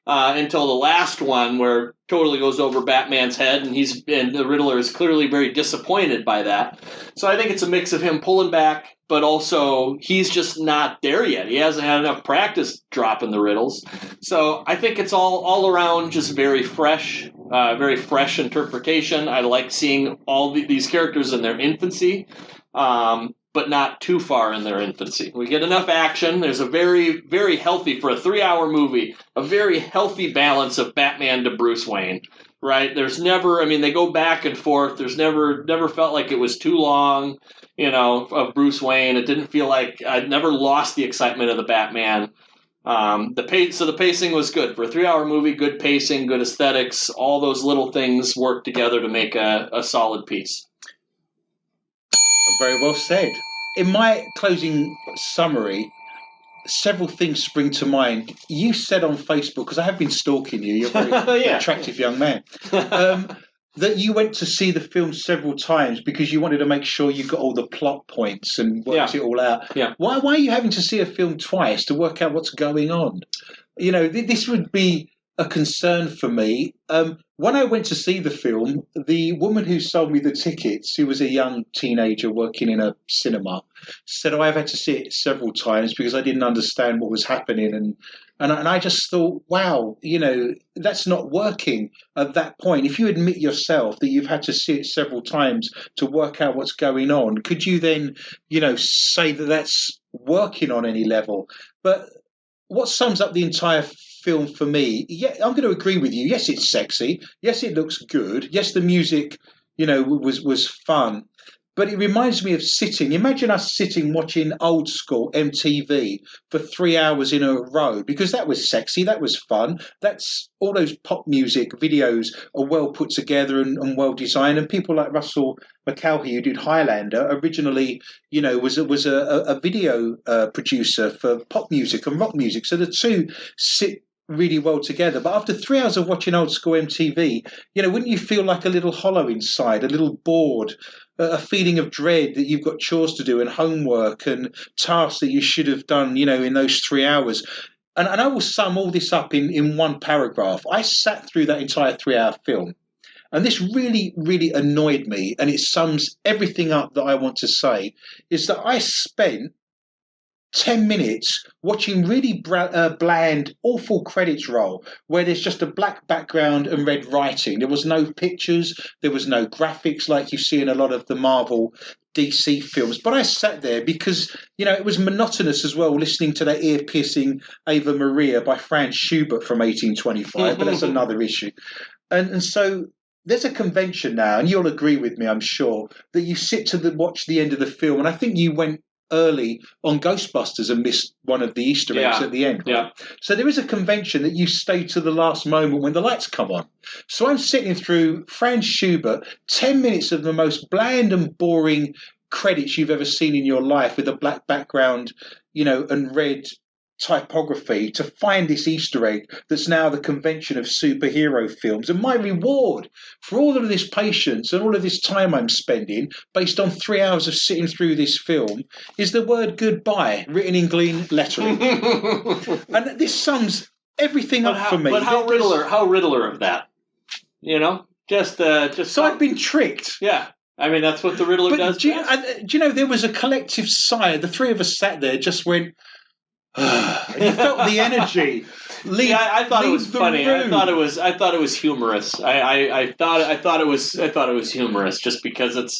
Until the last one where it totally goes over Batman's head and the Riddler is clearly very disappointed by that. So I think it's a mix of him pulling back, but also he's just not there yet. He hasn't had enough practice dropping the riddles. So I think it's all around just very fresh interpretation. I like seeing all these characters in their infancy. But but not too far in their infancy. We get enough action. There's a very, very healthy, for a 3-hour movie, a very healthy balance of Batman to Bruce Wayne, right? There's never, they go back and forth. There's never felt like it was too long, of Bruce Wayne. It didn't feel like I'd never lost the excitement of the Batman. The pacing was good. For a 3-hour movie, good pacing, good aesthetics, all those little things work together to make a solid piece. Very well said. In my closing summary, several things spring to mind. You said on Facebook, because I have been stalking you, you're a very attractive young man, that you went to see the film several times because you wanted to make sure you got all the plot points and worked it all out. Yeah. Why are you having to see a film twice to work out what's going on? This would be a concern for me. When I went to see the film, the woman who sold me the tickets, who was a young teenager working in a cinema, said, I've had to see it several times because I didn't understand what was happening. And I just thought, wow, that's not working at that point. If you admit yourself that you've had to see it several times to work out what's going on, could you then, say that that's working on any level? But what sums up the entire film for me, I'm going to agree with you. Yes, it's sexy. Yes, it looks good. Yes, the music, was fun. But it reminds me of imagine us sitting watching old school MTV for 3 hours in a row, because that was sexy, that was fun. That's all those pop music videos are well put together and well designed. And people like Russell McCalhy, who did Highlander, originally, was a video producer for pop music and rock music. So the two sit really well together. But after 3 hours of watching old school MTV, wouldn't you feel like a little hollow inside, a little bored, a feeling of dread that you've got chores to do and homework and tasks that you should have done, in those 3 hours? And I will sum all this up in one paragraph. I sat through that entire 3-hour film, and this really, really annoyed me, and it sums everything up that I want to say, is that I spent 10 minutes watching really bland, awful credits roll where there's just a black background and red writing. There was no pictures, there was no graphics like you see in a lot of the Marvel DC films. But I sat there because, it was monotonous as well, listening to that ear-piercing Ave Maria by Franz Schubert from 1825, but that's another issue. And so there's a convention now, and you'll agree with me, I'm sure, that you sit to watch the end of the film, and I think you went early on Ghostbusters and missed one of the Easter eggs at the end. Right? Yeah. So there is a convention that you stay to the last moment when the lights come on. So I'm sitting through Franz Schubert, 10 minutes of the most bland and boring credits you've ever seen in your life with a black background, and red typography to find this Easter egg that's now the convention of superhero films. And my reward for all of this patience and all of this time I'm spending based on 3 hours of sitting through this film is the word goodbye written in green lettering. And this sums everything up for me. But how Riddler of that? Just so I've been tricked. Yeah. That's what the Riddler does. Do you know, there was a collective sigh. The three of us sat there, just went, and you felt the energy. I thought it was funny. Room. I thought it was humorous. I thought it was humorous just because it's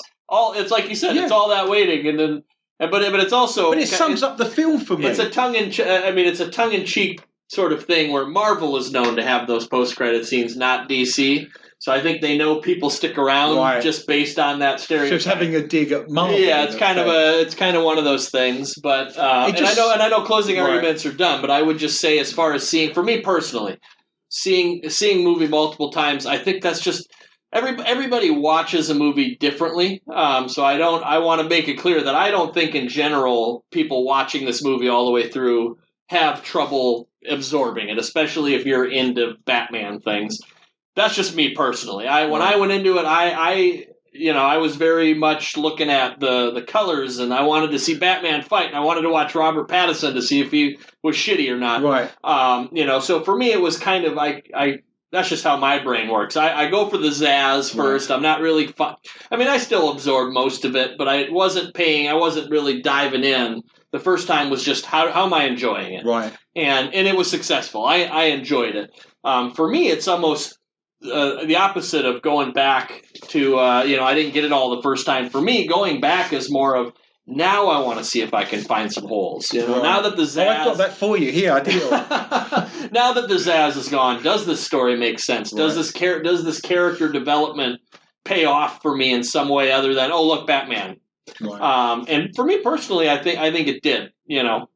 like you said, it's all that waiting, and then but it's also, but it sums up the film for me. It's a tongue in cheek sort of thing where Marvel is known to have those post credit scenes, not DC. So I think they know people stick around just based on that stereotype. So it's having a dig at Marvel. Yeah, it's kind of one of those things. But I know closing arguments are done. But I would just say, as far as for me personally, seeing movie multiple times, I think that's just everybody watches a movie differently. So I want to make it clear that I don't think in general people watching this movie all the way through have trouble absorbing it, especially if you're into Batman things. That's just me personally. When I went into it, I was very much looking at the colors, and I wanted to see Batman fight, and I wanted to watch Robert Pattinson to see if he was shitty or not. Right. So for me, it was kind of that's just how my brain works. I go for the zazz first. I'm not really I still absorb most of it, but I wasn't really diving in. The first time was just how am I enjoying it? Right. And it was successful. I enjoyed it. For me, it's almost the opposite of going back to, I didn't get it all the first time. For me, going back is more of, Now I want to see if I can find some holes. You know, Right. now that the Zaz... Oh, I've got that for you. Here, I did it all. Now that the Zaz is gone, does this story make sense? Right. Does this character development pay off for me in some way other than, oh, look, Batman? Right. And for me personally, I think it did. You know,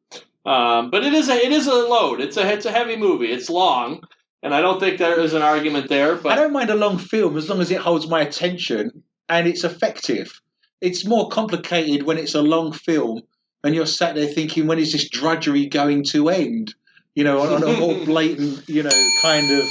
but it is a load. It's a heavy movie. It's long, and I don't think there is an argument there. But I don't mind a long film as long as it holds my attention and it's effective. It's more complicated when it's a long film and you're sat there thinking, when is this drudgery going to end? You know, on a more blatant, you know, kind of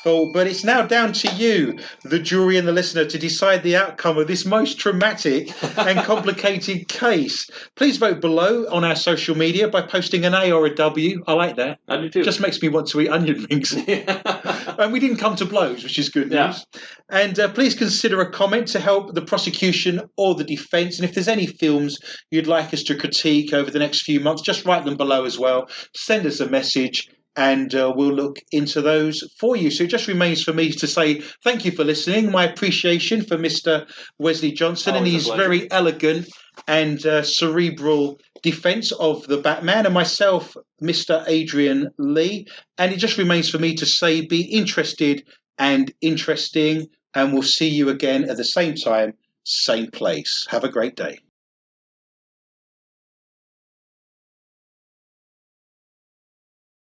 thought. But it's now down to you, the jury and the listener, to decide the outcome of this most traumatic and complicated case. Please vote below on our social media by posting an A or a W. I like that. I do too. Just makes me want to eat onion rings. And we didn't come to blows, which is good news. And please consider a comment to help the prosecution or the defence. And if there's any films you'd like us to critique over the next few months, just write them below as well. Send us a message and we'll look into those for you. So it just remains for me to say thank you for listening. My appreciation for Mr. Wesley Johnson and his very elegant and cerebral defence of the Batman, and myself, Mr. Adrian Lee. And it just remains for me to say be interested and interesting, and we'll see you again at the same time, same place. Have a great day.